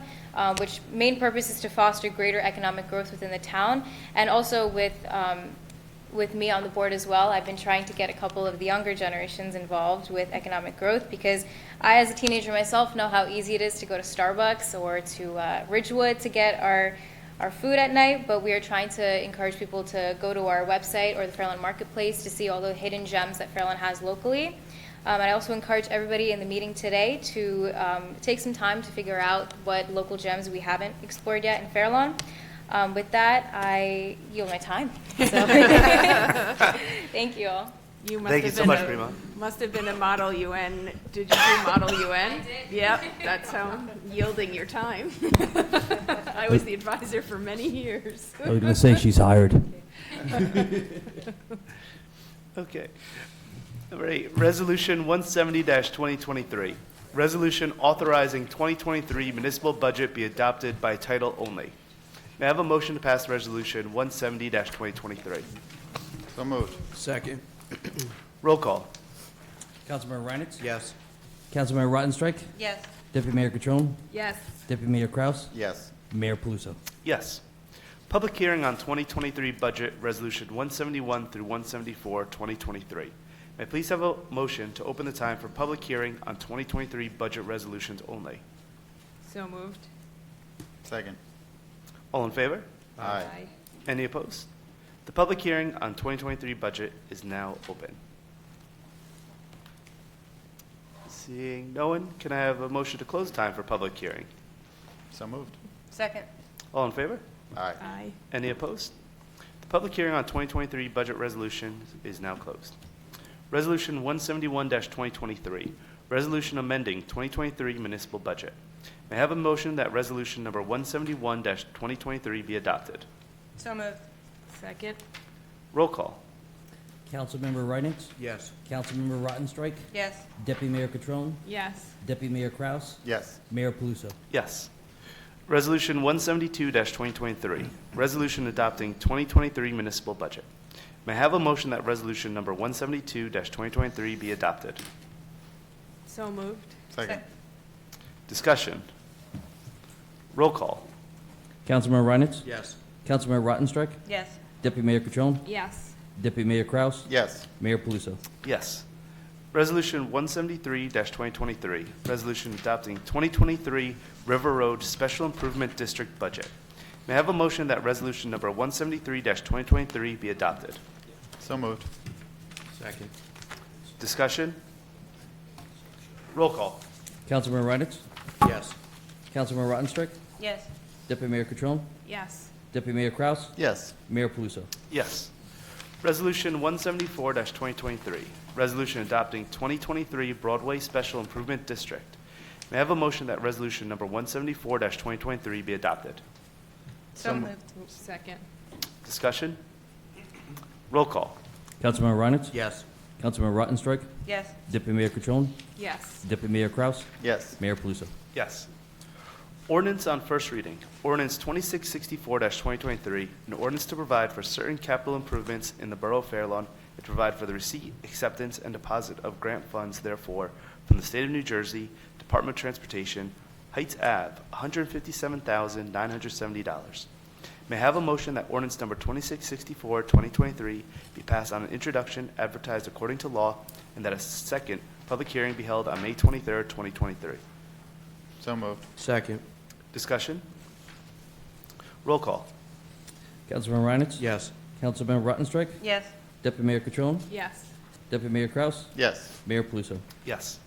which main purpose is to foster greater economic growth within the town. And also with me on the board as well, I've been trying to get a couple of the younger generations involved with economic growth because I, as a teenager myself, know how easy it is to go to Starbucks or to Ridgewood to get our food at night, but we are trying to encourage people to go to our website or the Fairlawn Marketplace to see all the hidden gems that Fairlawn has locally. And I also encourage everybody in the meeting today to take some time to figure out what local gems we haven't explored yet in Fairlawn. With that, I yield my time. So thank you all. Thank you so much, Prima. Must have been a Model UN. Did you do Model UN? I did. Yep, that's how yielding your time. I was the advisor for many years. I was going to say she's hired. Okay. All right, Resolution 170-2023. Resolution authorizing 2023 municipal budget be adopted by title only. May I have a motion to pass Resolution 170-2023? So moved. Second. Roll call. Councilmember Reinitz? Yes. Councilmember Rottenstrike? Yes. Deputy Mayor Catrone? Yes. Deputy Mayor Kraus? Yes. Mayor Paluso? Yes. Public hearing on 2023 budget, Resolution 171 through 174, 2023. May I please have a motion to open the time for public hearing on 2023 budget resolutions only? So moved. Second. All in favor? Aye. Any opposed? The public hearing on 2023 budget is now open. Seeing no one, can I have a motion to close time for public hearing? So moved. Second. All in favor? Aye. Aye. Any opposed? The public hearing on 2023 budget resolution is now closed. Resolution 171-2023, resolution amending 2023 municipal budget. May I have a motion that resolution number 171-2023 be adopted? So moved. Second. Roll call. Councilmember Reinitz? Yes. Councilmember Rottenstrike? Yes. Deputy Mayor Catrone? Yes. Deputy Mayor Kraus? Yes. Mayor Paluso? Yes. Resolution 172-2023, resolution adopting 2023 municipal budget. May I have a motion that resolution number 172-2023 be adopted? So moved. Second. Discussion. Roll call. Councilmember Reinitz? Yes. Councilmember Rottenstrike? Yes. Deputy Mayor Catrone? Yes. Deputy Mayor Kraus? Yes. Mayor Paluso? Yes. Resolution 173-2023, resolution adopting 2023 River Road Special Improvement District budget. May I have a motion that resolution number 173-2023 be adopted? So moved. Second. Discussion? Roll call. Councilmember Reinitz? Yes. Councilmember Rottenstrike? Yes. Deputy Mayor Catrone? Yes. Deputy Mayor Kraus? Yes. Mayor Paluso? Yes. Resolution 174-2023, resolution adopting 2023 Broadway Special Improvement District. May I have a motion that resolution number 174-2023 be adopted? So moved. Second. Discussion? Roll call. Councilmember Reinitz? Yes. Councilmember Rottenstrike? Yes. Deputy Mayor Catrone? Yes. Deputy Mayor Kraus? Yes. Mayor Paluso? Yes. Ordinance on first reading. Ordinance 2664-2023, an ordinance to provide for certain capital improvements in the Borough of Fair Lawn and to provide for the receipt, acceptance, and deposit of grant funds therefore from the State of New Jersey, Department of Transportation, Heights Ave, $157,970. May I have a motion that ordinance number 2664-2023 be passed on an introduction, advertised according to law, and that a second public hearing be held on May 23rd, 2023. So moved. Second. Discussion? Roll call. Councilmember Reinitz? Yes. Councilmember Rottenstrike? Yes. Deputy Mayor Catrone? Yes. Deputy Mayor Kraus? Yes. Mayor Paluso? Yes.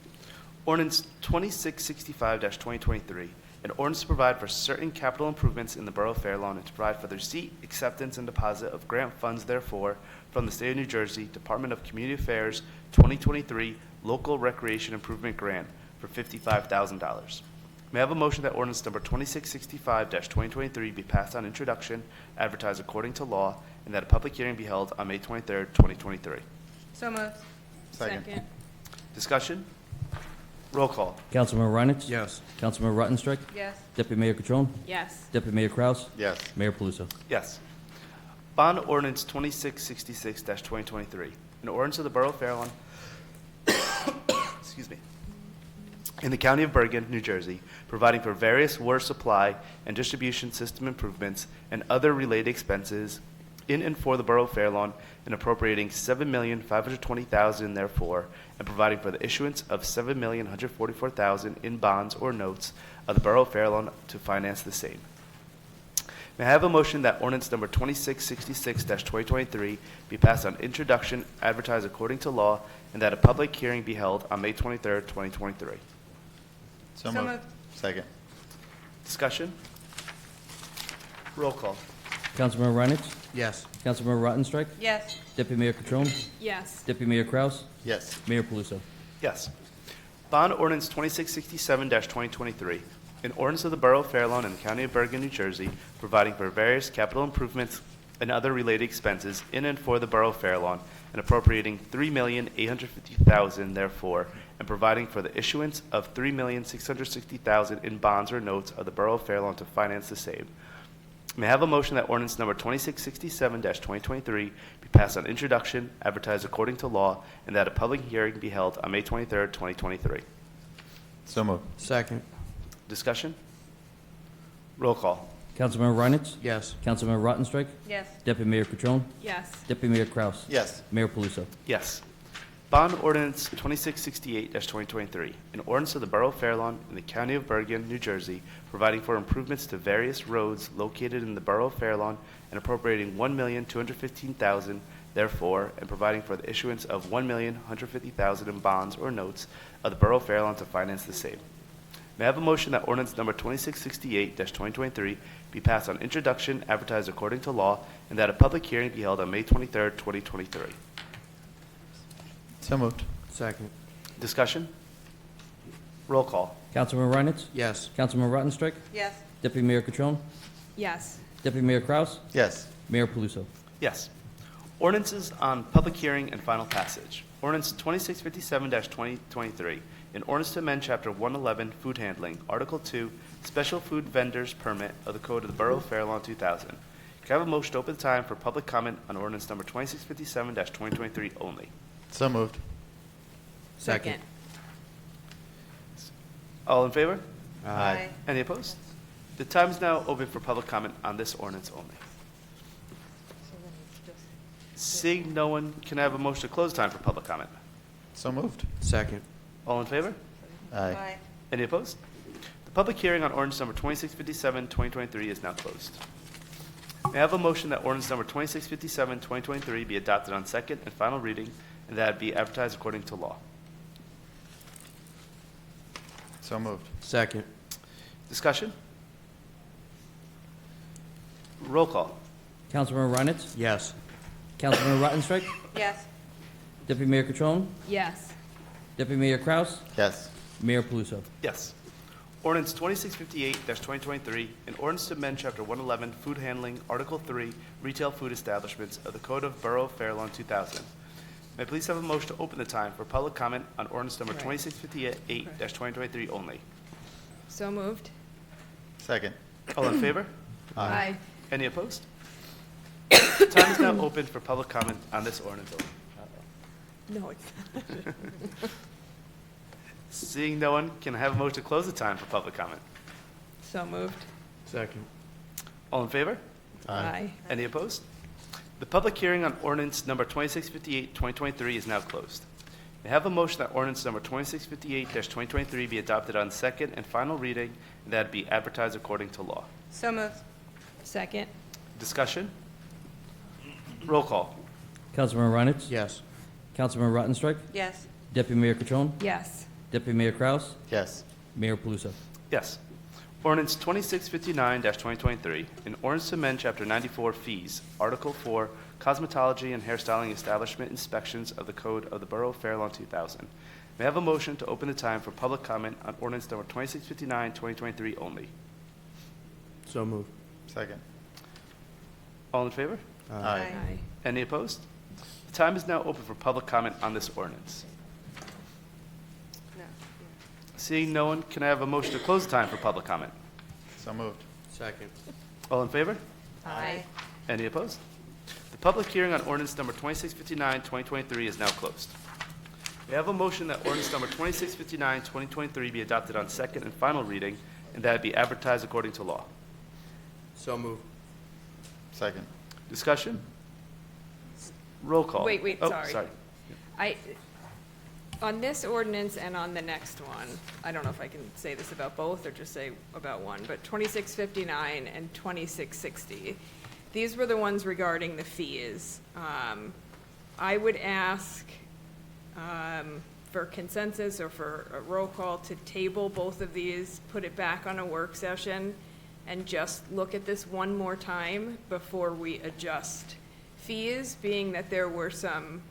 Ordinance 2665-2023, an ordinance to provide for certain capital improvements in the Borough of Fair Lawn and to provide for the receipt, acceptance, and deposit of grant funds therefore from the State of New Jersey Department of Community Affairs 2023 Local Recreation Improvement Grant for $55,000. May I have a motion that ordinance number 2665-2023 be passed on introduction, advertised according to law, and that a public hearing be held on May 23rd, 2023. So moved. Second. Discussion? Roll call. Councilmember Reinitz? Yes. Councilmember Rottenstrike? Yes. Deputy Mayor Catrone? Yes. Deputy Mayor Kraus? Yes. Mayor Paluso? Yes. Bond ordinance 2666-2023, an ordinance of the Borough of Fair Lawn, excuse me, in the County of Bergen, New Jersey, providing for various water supply and distribution system improvements and other related expenses in and for the Borough of Fair Lawn, and appropriating $7,520,000 therefore, and providing for the issuance of $7,144,000 in bonds or notes of the Borough of Fair Lawn to finance the same. May I have a motion that ordinance number 2666-2023 be passed on introduction, advertised according to law, and that a public hearing be held on May 23rd, 2023. So So moved. moved. Second. Discussion? Roll call. Councilmember Reinitz? Yes. Councilmember Rottenstrike? Yes. Deputy Mayor Catrone? Yes. Deputy Mayor Kraus? Yes. Mayor Paluso? Yes. Bond ordinance 2667-2023, an ordinance of the Borough of Fair Lawn and the County of Bergen, New Jersey, providing for various capital improvements and other related expenses in and for the Borough of Fair Lawn, and appropriating $3,850,000 therefore, and providing for the issuance of $3,660,000 in bonds or notes of the Borough of Fair Lawn to finance the same. May I have a motion that ordinance number 2667-2023 be passed on introduction, advertised according to law, and that a public hearing be held on May 23rd, 2023? So moved. Second. Discussion? Roll call. Councilmember Reinitz? Yes. Councilmember Rottenstreich? Yes. Deputy Mayor Catrone? Yes. Deputy Mayor Kraus? Yes. Mayor Paluso? Yes. Bond Ordinance 2668-2023, an ordinance of the Borough of Fair Lawn in the County of Bergen, New Jersey, providing for improvements to various roads located in the Borough of Fair Lawn and appropriating $1,215,000 therefore, and providing for the issuance of $1,150,000 in bonds or notes of the Borough of Fair Lawn to finance the same. May I have a motion that ordinance number 2668-2023 be passed on introduction, advertised according to law, and that a public hearing be held on May 23rd, 2023? So moved. Second. Discussion? Roll call. Councilmember Reinitz? Yes. Councilmember Rottenstreich? Yes. Deputy Mayor Catrone? Yes. Deputy Mayor Kraus? Yes. Mayor Paluso? Yes. Ordinances on public hearing and final passage. Ordinance 2657-2023, an ordinance to amend Chapter 111, Food Handling, Article 2, Special Food Vendors Permit of the Code of the Borough of Fair Lawn 2000. Can I have a motion to open the time for public comment on ordinance number 2657-2023 only? So moved. Second. All in favor? Aye. Any opposed? The time is now open for public comment on this ordinance only. Seeing no one, can I have a motion to close the time for public comment? So moved. Second. All in favor? Aye. Any opposed? The public hearing on ordinance number 2657-2023 is now closed. May I have a motion that ordinance number 2657-2023 be adopted on second and final reading, and that it be advertised according to law? So moved. Second. Discussion? Roll call. Councilmember Reinitz? Yes. Councilmember Rottenstreich? Yes. Deputy Mayor Catrone? Yes. Deputy Mayor Kraus? Yes. Mayor Paluso? Yes. Ordinance 2658-2023, an ordinance to amend Chapter 111, Food Handling, Article 3, Retail Food Establishments of the Code of Borough of Fair Lawn 2000. May I please have a motion to open the time for public comment on ordinance number 2658-2023 only? So moved. Second. All in favor? Aye. Any opposed? The time is now open for public comment on this ordinance only. No, it's not. Seeing no one, can I have a motion to close the time for public comment? So moved. Second. All in favor? Aye. Any opposed? The public hearing on ordinance number 2658-2023 is now closed. May I have a motion that ordinance number 2658-2023 be adopted on second and final reading, and that it be advertised according to law? So moved. Second. Discussion? Roll call. Councilmember Reinitz? Yes. Councilmember Rottenstreich? Yes. Deputy Mayor Catrone? Yes. Deputy Mayor Kraus? Yes. Mayor Paluso? Yes. Ordinance 2659-2023, an ordinance to amend Chapter 94 Fees, Article 4, Cosmetology and Hairstyling Establishment Inspections of the Code of the Borough of Fair Lawn 2000. May I have a motion to open the time for public comment on ordinance number 2659-2023 only? So moved. Second. All in favor? Aye. Any opposed? The time is now open for public comment on this ordinance. No. Seeing no one, can I have a motion to close the time for public comment? So moved. Second. All in favor? Aye. Any opposed? The public hearing on ordinance number 2659-2023 is now closed. May I have a motion that ordinance number 2659-2023 be adopted on second and final reading, and that it be advertised according to law? So moved. Second. Discussion? Roll call. Wait, Oh, sorry. On this ordinance and on the next one, I don't know if I can say this about both or just say about one, but 2659 and 2660, these were the ones regarding the fees. I would ask for consensus or for a roll call to table both of these, put it back on a work session, and just look at this one more time before we adjust fees, being that there were some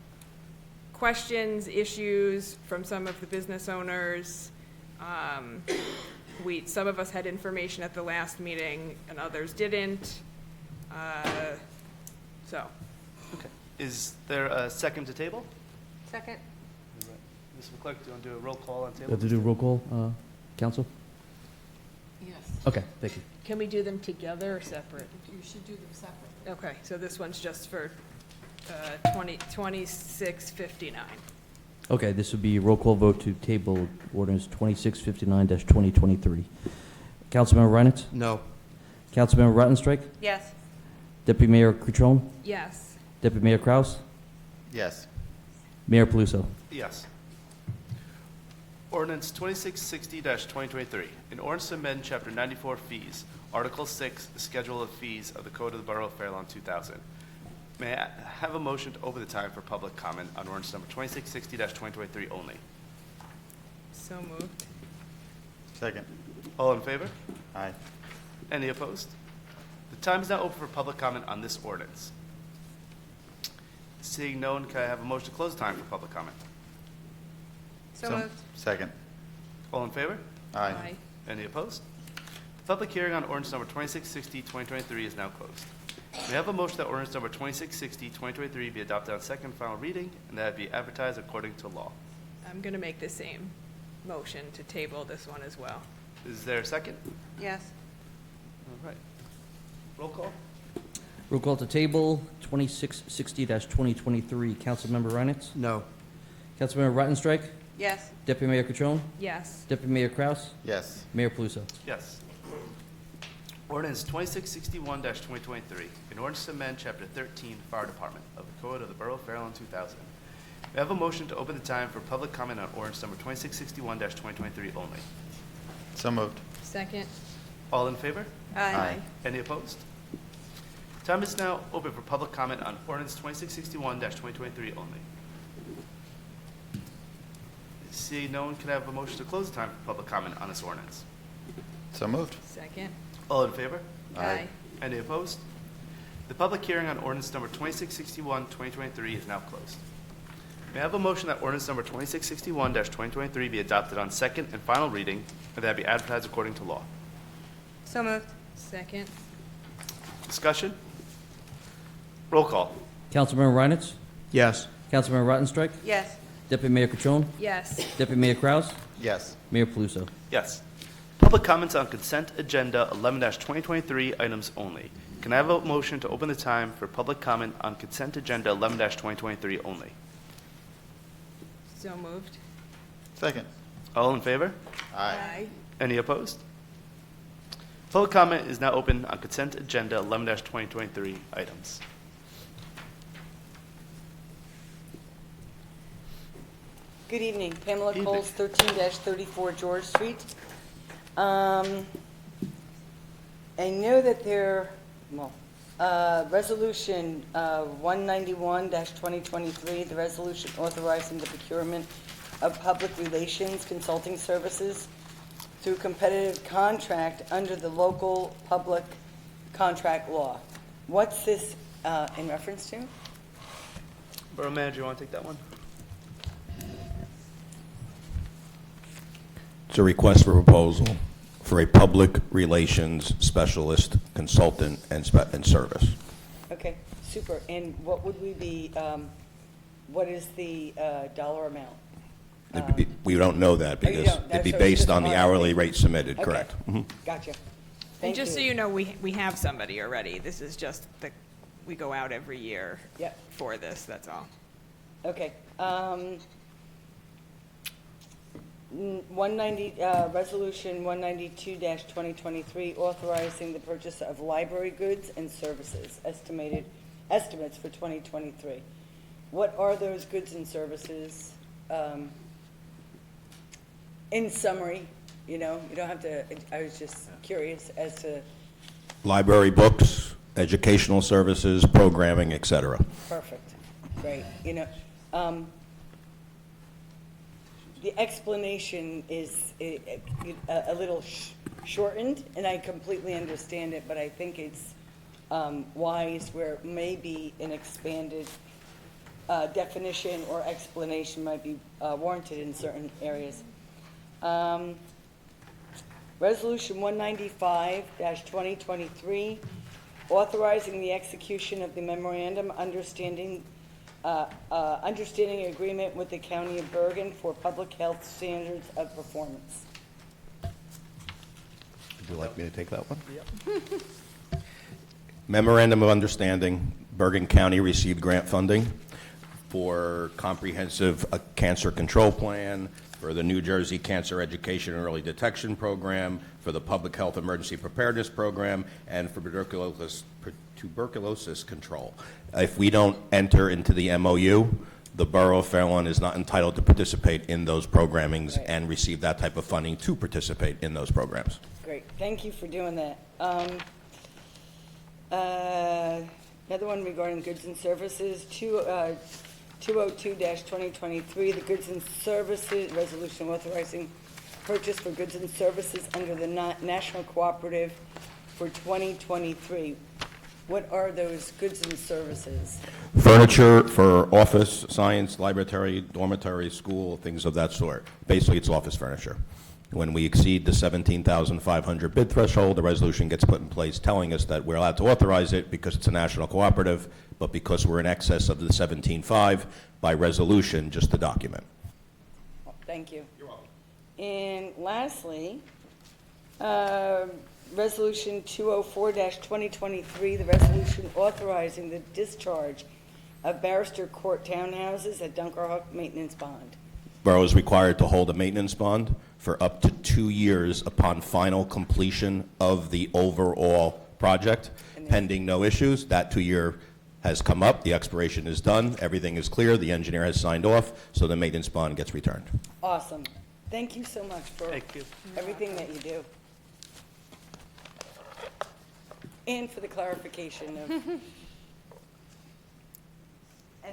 questions, issues from some of the business owners. Some of us had information at the last meeting and others didn't. So, Okay. Is there a second to table? Second. All right. Ms. McClerk, do you want to do a roll call on You table? have to do a roll call, council? yes. Okay, thank you. Can we do them together or separate? You should do them separate. Okay, so this one's just for 2659. Okay, this would be a roll call vote to table ordinance 2659-2023. Councilmember Reinitz? No. Councilmember Rottenstrike? Yes. Deputy Mayor Cutrone? Yes. Deputy Mayor Kraus? Yes. Mayor Paluso? Yes. Ordinance 2660-2023, an ordinance to amend Chapter 94 fees, Article 6, the Schedule of Fees of the Code of the Borough of Fairlawn 2000. May I have a motion to open the time for public comment on ordinance number 2660-2023 only? So moved. Second. All in favor? Aye. Any opposed? The time is now open for public comment on this ordinance. Seeing no one, can I have a motion to close the time for public comment? So moved. Second. All in favor? Aye. Any opposed? The public hearing on ordinance number 2660-2023 is now closed. May I have a motion that ordinance number 2660-2023 be adopted on second and final reading and that it be advertised according to law? I'm going to make the same motion to table this one as well. Is there a second? Yes. All right. Roll call? Roll call to table 2660-2023. Councilmember Reinitz? No. Councilmember Rottenstrike? Yes. Deputy Mayor Cutrone? Yes. Deputy Mayor Kraus? Yes. Mayor Paluso? Yes. Ordinance 2661-2023, an ordinance to amend Chapter 13 Fire Department of the Code of the Borough of Fairlawn 2000. May I have a motion to open the time for public comment on ordinance number 2661-2023 only? So moved. Second. All in favor? Aye. Any opposed? Time is now open for public comment on ordinance 2661-2023 only. Seeing no one, can I have a motion to close the time for public comment on this ordinance? So moved. Second. All in favor? Aye. Any opposed? The public hearing on ordinance number 2661-2023 is now closed. May I have a motion that ordinance number 2661-2023 be adopted on second and final reading and that it be advertised according to law? So moved. Second. Discussion? Roll call. Councilmember Reinitz? Yes. Councilmember Rottenstrike? Yes. Deputy Mayor Cutrone? Yes. Deputy Mayor Kraus? Yes. Mayor Paluso? Yes. Public comments on consent agenda 11-2023 items only. Can I have a motion to open the time for public comment on consent agenda 11-2023 only? So moved. Second. All in favor? Aye. Any opposed? Public comment is now open on consent agenda 11-2023 items. Good evening. Pamela Evening. Coles, 13-34 George Street. I know that Resolution 191-2023, the resolution authorizing the procurement of public relations consulting services through competitive contract under the local public contract law. What's this in reference to? Borough Manager, you want to take that one? It's a request for proposal for a public relations specialist, consultant, and service. Okay, super. And what would we be, what is the dollar amount? We don't know that Oh, you because don't? it'd be That's based just on the on- hourly rate submitted, Okay. correct? Mhm. Gotcha. And Thank just so you. you know, we have somebody already. This is just we go out every year Yep. for this, that's all. Okay. 190, Resolution 192-2023, authorizing the purchase of library goods and services, estimates for 2023. What are those goods and services? In summary, you don't have to, I was just curious as to. Library books, educational services, programming, et cetera. Perfect, great. The explanation is a little shortened, and I completely understand it, but I think it's wise where maybe an expanded definition or explanation might be warranted in certain areas. Resolution 195-2023, authorizing the execution of the memorandum understanding agreement with the County of Bergen for public health standards of performance. Would you like me to take that one? Memorandum of Understanding, Bergen County received grant funding for comprehensive cancer control plan, for the New Jersey Cancer Education and Early Detection Program, for the Public Health Emergency Preparedness Program, and for tuberculosis control. If we don't enter into the MOU, the Borough of Fairlawn is not entitled to participate in those programmings and receive that type of funding to participate in those programs. Great, thank you for doing that. Another one regarding goods and services, 202-2023, the goods and services resolution authorizing purchase for goods and services under the National Cooperative for 2023. What are those goods and services? Furniture for office, science, library, dormitory, school, things of that sort. Basically, it's office furniture. When we exceed the 17,500 bid threshold, the resolution gets put in place telling us that we're allowed to authorize it because it's a national cooperative, but because we're in excess of the 17.5, by resolution, just the document. Thank you. You're welcome. And lastly, Resolution 204-2023, the resolution authorizing the discharge of Barrister Court townhouses at Dunkerhook maintenance bond. Borough is required to hold a maintenance bond for up to 2 years upon final completion of the overall project, pending no issues. That 2-year has come up, the expiration is done, everything is clear, the engineer has signed off, so the maintenance bond gets returned. Awesome. Thank you so much for everything that you do. And for the clarification of and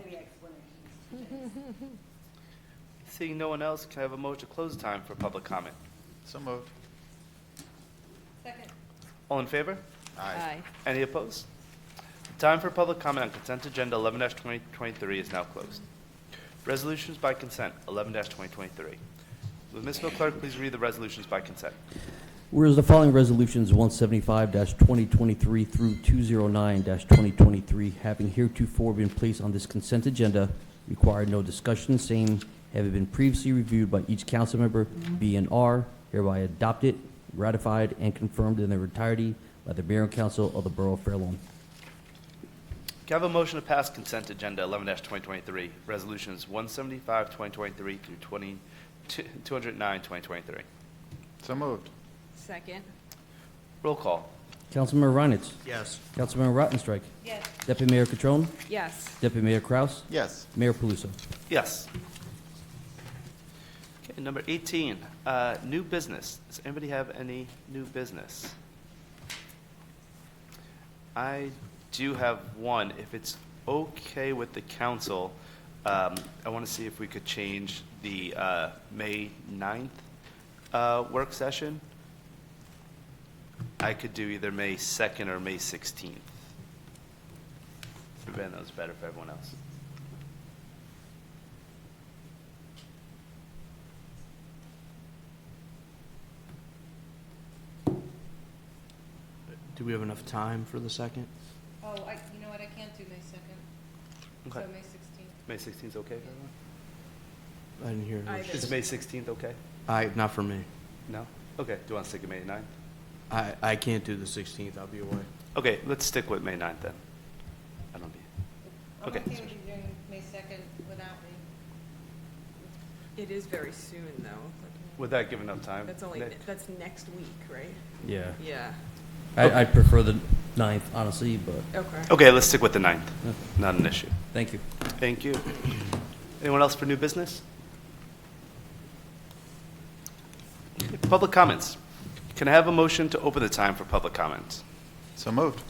the explanations. Seeing no one else, can I have a motion to close time for public comment? So moved. Second. All in favor? Aye. Any opposed? The time for public comment on consent agenda 11-2023 is now closed. Resolutions by consent 11-2023. Will Ms. Mill Clerk please read the resolutions by consent? Whereas the following resolutions, 175-2023 through 209-2023, having heretofore been placed on this consent agenda, require no discussion, same having been previously reviewed by each council member, be and are hereby adopted, ratified, and confirmed in their entirety by the Mayor and Council of the Borough of Fairlawn. Can I have a motion to pass consent agenda 11-2023, resolutions 175-2023 through 209-2023? So moved. Second. Roll call. Councilmember Reinitz. Yes. Councilmember Rottenstrike. Yes. Deputy Mayor Catrone. Yes. Deputy Mayor Kraus. Yes. Mayor Peluso. Yes. Okay, number 18, new business. Does anybody have any new business? I do have one. If it's okay with the council, I want to see if we could change the May 9th work session. I could do either May 2nd or May 16th. Ben knows better for everyone else. Do we have enough time for the second? Oh, you know what, I can't do May 2nd. Okay. So May 16th. May 16th is okay for everyone? I didn't hear. Is May 16th okay? Not for me. No? Okay, do you want to stick at May 9th? I can't do the 16th. I'll be away. Okay, let's stick with May 9th then. I don't be. I'm Okay. okay with you doing May 2nd without me. It is very soon, though. Would that give enough time? That's only, Nick? that's next week, right? Yeah. Yeah. I'd prefer the 9th, honestly, but. Okay. Okay, let's stick with the 9th. Okay. Not an issue. Thank you. Thank you. Anyone else for new business? Okay, public comments. Can I have a motion to open the time for public comments? So moved.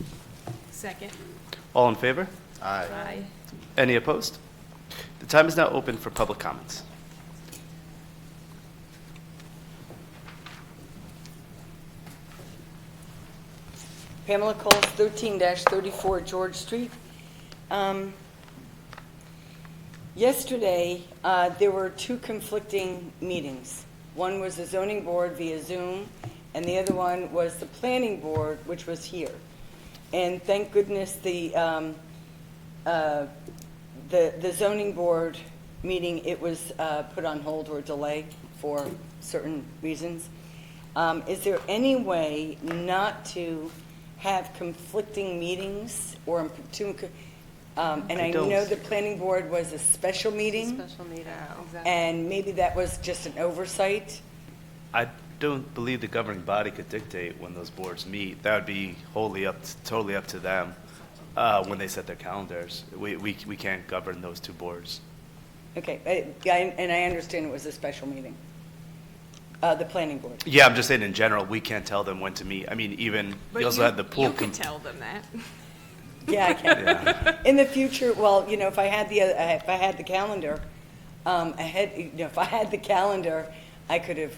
Second. All in favor? Aye. Aye. Any opposed? The time is now open for public comments. Pamela Coles, 13-34 George Street. Yesterday, there were two conflicting meetings. One was the zoning board via Zoom, and the other one was the planning board, which was here. And thank goodness the zoning board meeting, it was put on hold or delayed for certain reasons. Is there any way not to have conflicting meetings or and I know the planning board was a special meeting. Special meeting, exactly. And maybe that was just an oversight. I don't believe the governing body could dictate when those boards meet. That would be totally up to them when they set their calendars. We can't govern those two boards. Okay, and I understand it was a special meeting. The planning board. Yeah, I'm just saying in general, we can't tell them when to meet. I mean, even, But we also had the pool. You can tell them that. Yeah, I can. Yeah. In the future, well, you know, if I had the calendar ahead, you know, if I had the calendar, I could have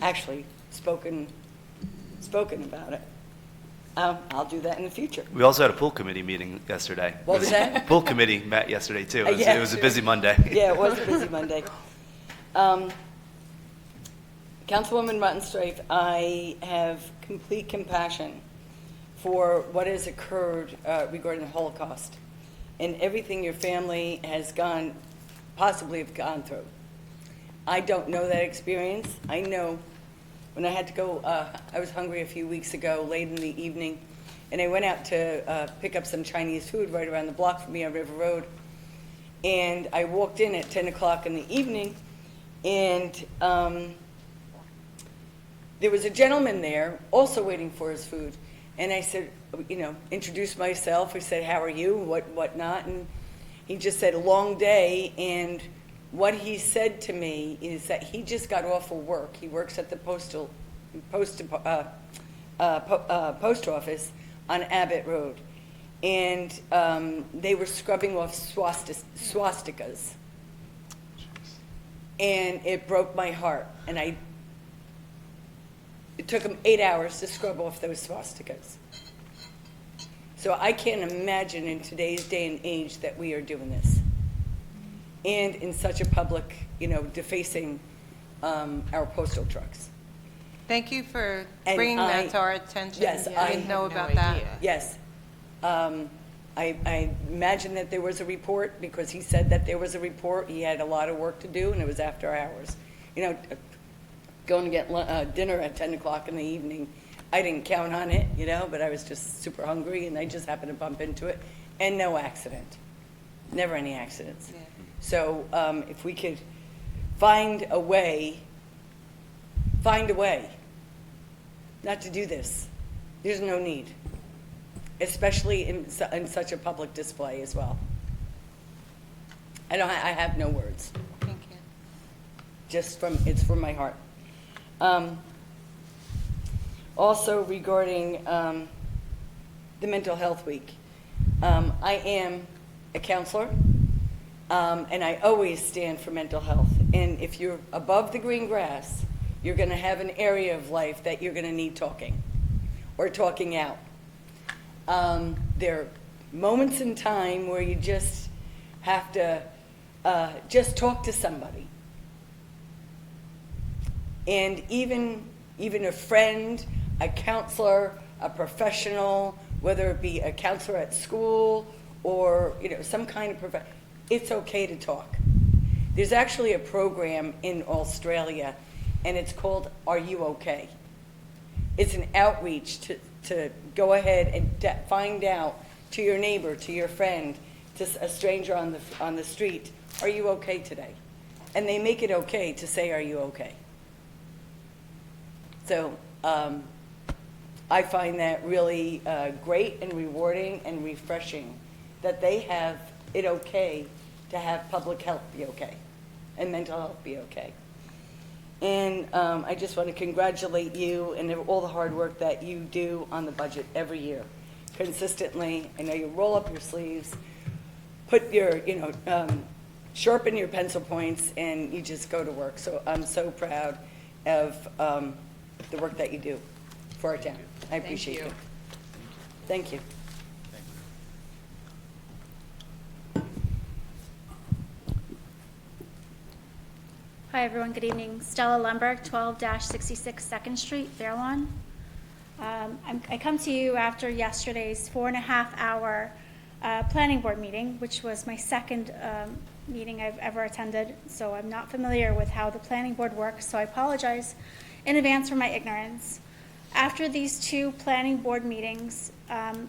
actually spoken about it. I'll do that in the future. We also had a pool committee meeting yesterday. What was that? Pool committee met yesterday, too. Yeah, It was a busy Monday. Yeah, it was a busy Monday. Councilwoman Muttenstrafe, I have complete compassion for what has occurred regarding the Holocaust and everything your family has possibly have gone through. I don't know that experience. I know when I had to go, I was hungry a few weeks ago, late in the evening, and I went out to pick up some Chinese food right around the block from me on River Road. And I walked in at 10 o'clock in the evening, and there was a gentleman there also waiting for his food. And I said, you know, introduced myself. I said, how are you, what not? And he just said, a long day. And what he said to me is that he just got off of work. He works at the post office on Abbott Road. And they were scrubbing off swastikas. And it broke my heart. And it took them 8 hours to scrub off those swastikas. So I can't imagine in today's day and age that we are doing this. And in such a public, you know, defacing our postal trucks. Thank you for And bringing that to our attention. Yes, I didn't know about that. Yes. I imagine that there was a report because he said that there was a report. He had a lot of work to do and it was after hours. You know, going to get dinner at 10 o'clock in the evening, I didn't count on it, you know, but I was just super hungry and I just happened to bump into it. And no accident. Never any accidents. Yeah. So if we could find a way not to do this. There's no need, especially in such a public display as well. I have no words. Thank you. It's from my heart. Also regarding the Mental Health Week, I am a counselor, and I always stand for mental health. And if you're above the green grass, you're going to have an area of life that you're going to need talking or talking out. There are moments in time where you just have to just talk to somebody. And even a friend, a counselor, a professional, whether it be a counselor at school or, you know, some kind of profession, it's okay to talk. There's actually a program in Australia, and it's called Are You Okay? It's an outreach to go ahead and find out to your neighbor, to your friend, to a stranger on the street, are you okay today? And they make it okay to say, are you okay? So I find that really great and rewarding and refreshing that they have it okay to have public health be okay and mental health be okay. And I just want to congratulate you and all the hard work that you do on the budget every year, consistently. I know you roll up your sleeves, put your, sharpen your pencil points, and you just go to work. So I'm so proud of the work that you do for our town. I appreciate it. Thank you. Hi, everyone. Good evening. Stella Lundberg, 12-66 2nd Street, Fair Lawn. I come to you after yesterday's 4.5-hour planning board meeting, which was my second meeting I've ever attended, so I'm not familiar with how the planning board works, so I apologize in advance for my ignorance. After these 2 planning board meetings,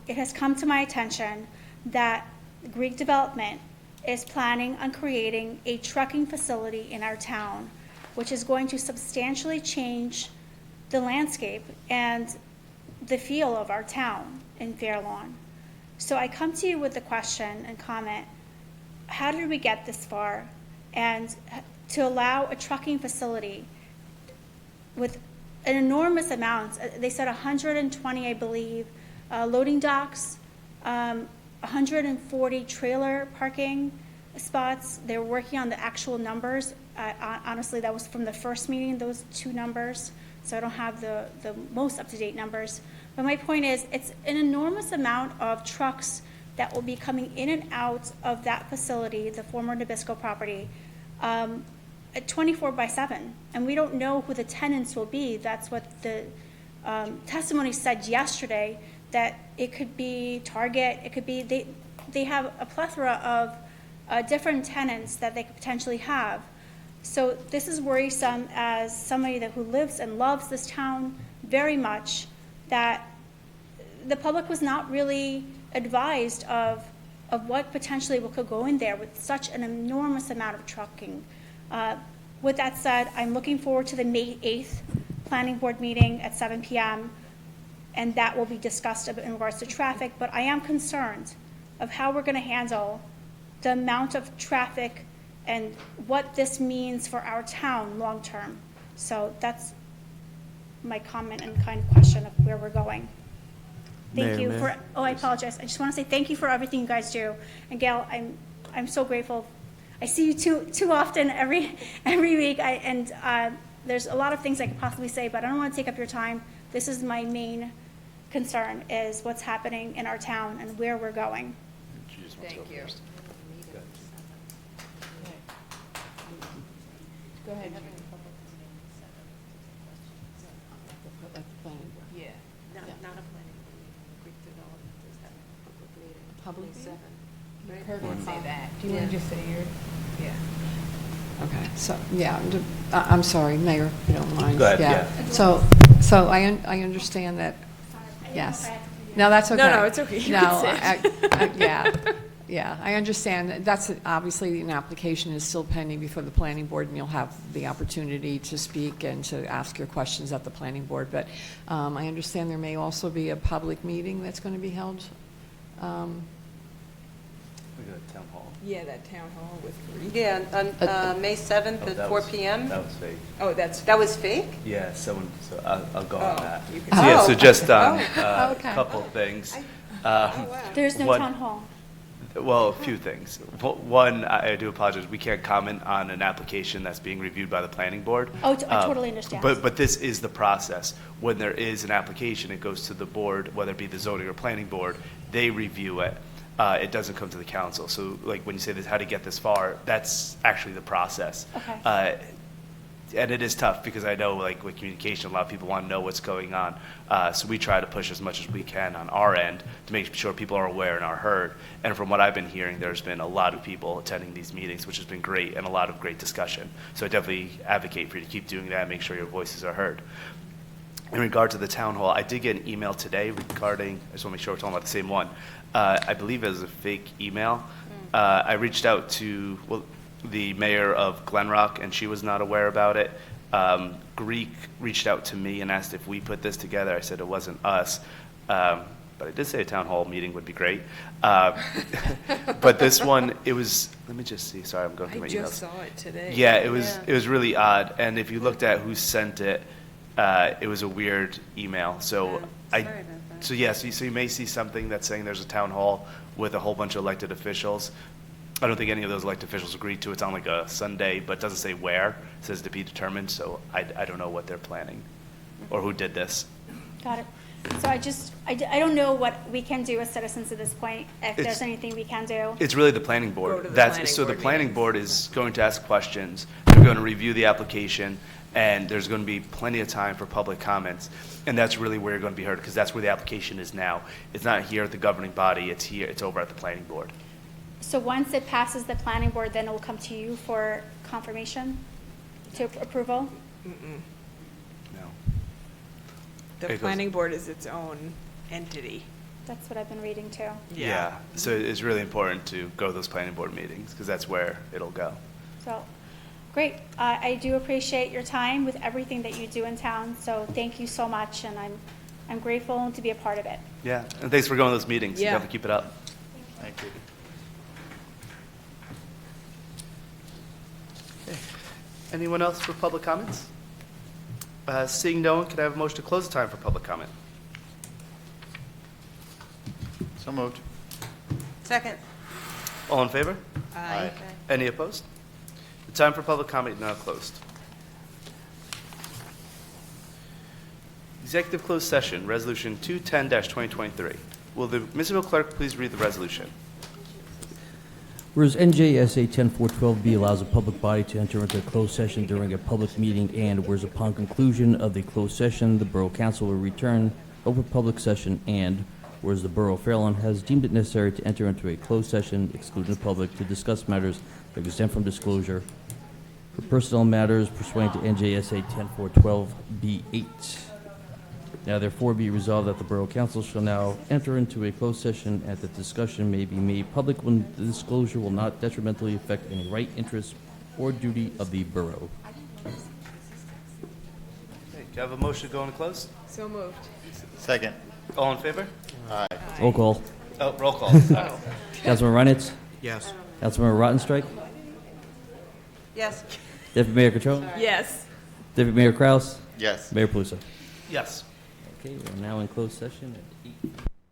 it has come to my attention that Greek Development is planning on creating a trucking facility in our town, which is going to substantially change the landscape and the feel of our town in Fair Lawn. So I come to you with the question and comment, how did we get this far? And to allow a trucking facility with an enormous amount, they said 120, I believe, loading docks, 140 trailer parking spots. They were working on the actual numbers. Honestly, that was from the first meeting, those 2 numbers. So I don't have the most up-to-date numbers. But my point is, it's an enormous amount of trucks that will be coming in and out of that facility, the former Nabisco property, at 24/7. And we don't know who the tenants will be. That's what the testimony said yesterday, that it could be Target, it could be, they have a plethora of different tenants that they could potentially have. So this is worrisome as somebody who lives and loves this town very much, that the public was not really advised of what potentially could go in there with such an enormous amount of trucking. With that said, I'm looking forward to the May 8th planning board meeting at 7 p.m. and that will be discussed in regards to traffic, but I am concerned of how we're going to handle the amount of traffic and what this means for our town long term. So that's my comment and kind of question of where we're going. Thank you for, oh, I apologize. I just want to say thank you for everything you guys do. And Gail, I'm so grateful. I see you too often every week, and there's a lot of things I could possibly say, but I don't want to take up your time. This is my main concern, is what's happening in our town and where we're going. Thank you. Go ahead. Yeah, not a planning board. Greek Development is having a public meeting. Public 27. You Right? heard Or me say that. Do you want to just say your? Yeah. Okay, so, yeah, I'm sorry, Mayor, if you don't mind. Go ahead, Yeah. So I understand that, yes. No, that's okay. No, it's okay. You No, can yeah, I understand. That's, obviously, an application is still pending before the planning board, and you'll have the opportunity to speak and to ask your questions at the planning board. But I understand there may also be a public meeting that's going to be held. Town hall. Yeah, that town hall with Greek. Yeah, on May 7th at 4 p.m. That was fake. Oh, That was fake? Yeah, so I'll go on that. you So, can- yeah, so just Oh, a couple things. There's no One- town hall. Well, a few things. One, I do apologize, we can't comment on an application that's being reviewed by the planning board. Oh, I totally understand. But this is the process. When there is an application, it goes to the board, whether it be the zoning or planning board, they review it. It doesn't come to the council. So like when you say this, how to get this far, that's actually the process. Okay. And it is tough because I know like with communication, a lot of people want to know what's going on. So we try to push as much as we can on our end to make sure people are aware and are heard. And from what I've been hearing, there's been a lot of people attending these meetings, which has been great, and a lot of great discussion. So I definitely advocate for you to keep doing that and make sure your voices are heard. In regard to the town hall, I did get an email today regarding, I just want to make sure we're talking about the same one. I believe it was a fake email. I reached out to, the mayor of Glen Rock, and she was not aware about it. Greek reached out to me and asked if we put this together. I said it wasn't us. But I did say a town hall meeting would be great. But this one, it was, let me just see, sorry, I'm going through my emails. I just saw it today. Yeah, it was really odd. And if you looked at who sent it, it was a weird email. So so you may see something that's saying there's a town hall with a whole bunch of elected officials. I don't think any of those elected officials agreed to it. It's on like a Sunday, but it doesn't say where. It says to be determined, so I don't know what they're planning or who did this. Got it. So I don't know what we can do as citizens at this point, if there's anything we can do. It's really the planning board. Go to the planning So the board planning meetings. board is going to ask questions. They're going to review the application, and there's going to be plenty of time for public comments, and that's really where you're going to be heard, because that's where the application is now. It's not here at the governing body, it's over at the planning board. So once it passes the planning board, then it will come to you for confirmation, to approval? No. The It goes- planning board is its own entity. That's what I've been reading too. Yeah, so it's really important to go to those planning board meetings, because that's where it'll go. So, great. I do appreciate your time with everything that you do in town, so thank you so much, and I'm grateful to be a part of it. Yeah, and thanks for going to those meetings. You Yeah. have to keep it up. Thank you. Okay. Anyone else for public comments? Seeing no one, could I have a motion to close the time for public comment? So moved. Second. All in favor? Aye. Any opposed? The time for public comment is now closed. Executive closed session, Resolution 210-2023. Will the municipal clerk please read the resolution? Whereas NJSA 10412B allows a public body to enter into a closed session during a public meeting, and whereas upon conclusion of the closed session, the Borough Council will return open public session, and whereas the Borough of Fairlawn has deemed it necessary to enter into a closed session excluding the public to discuss matters that are exempt from disclosure for personnel matters pursuant to NJSA 10412B8. Now therefore be resolved that the Borough Council shall now enter into a closed session and that discussion may be made public when the disclosure will not detrimentally affect any right, interest, or duty of the borough. Okay, can I have a motion to go into close? So moved. Second. All in favor? Aye. Roll call. Oh, roll call, sorry. Councilman Reinitz? Yes. Councilmember Rottenstrike? Yes. Deputy Mayor Catrone? Yes. Deputy Mayor Kraus? Yes. Mayor Palusa? Yes. Okay, we're now in closed session at 8:00.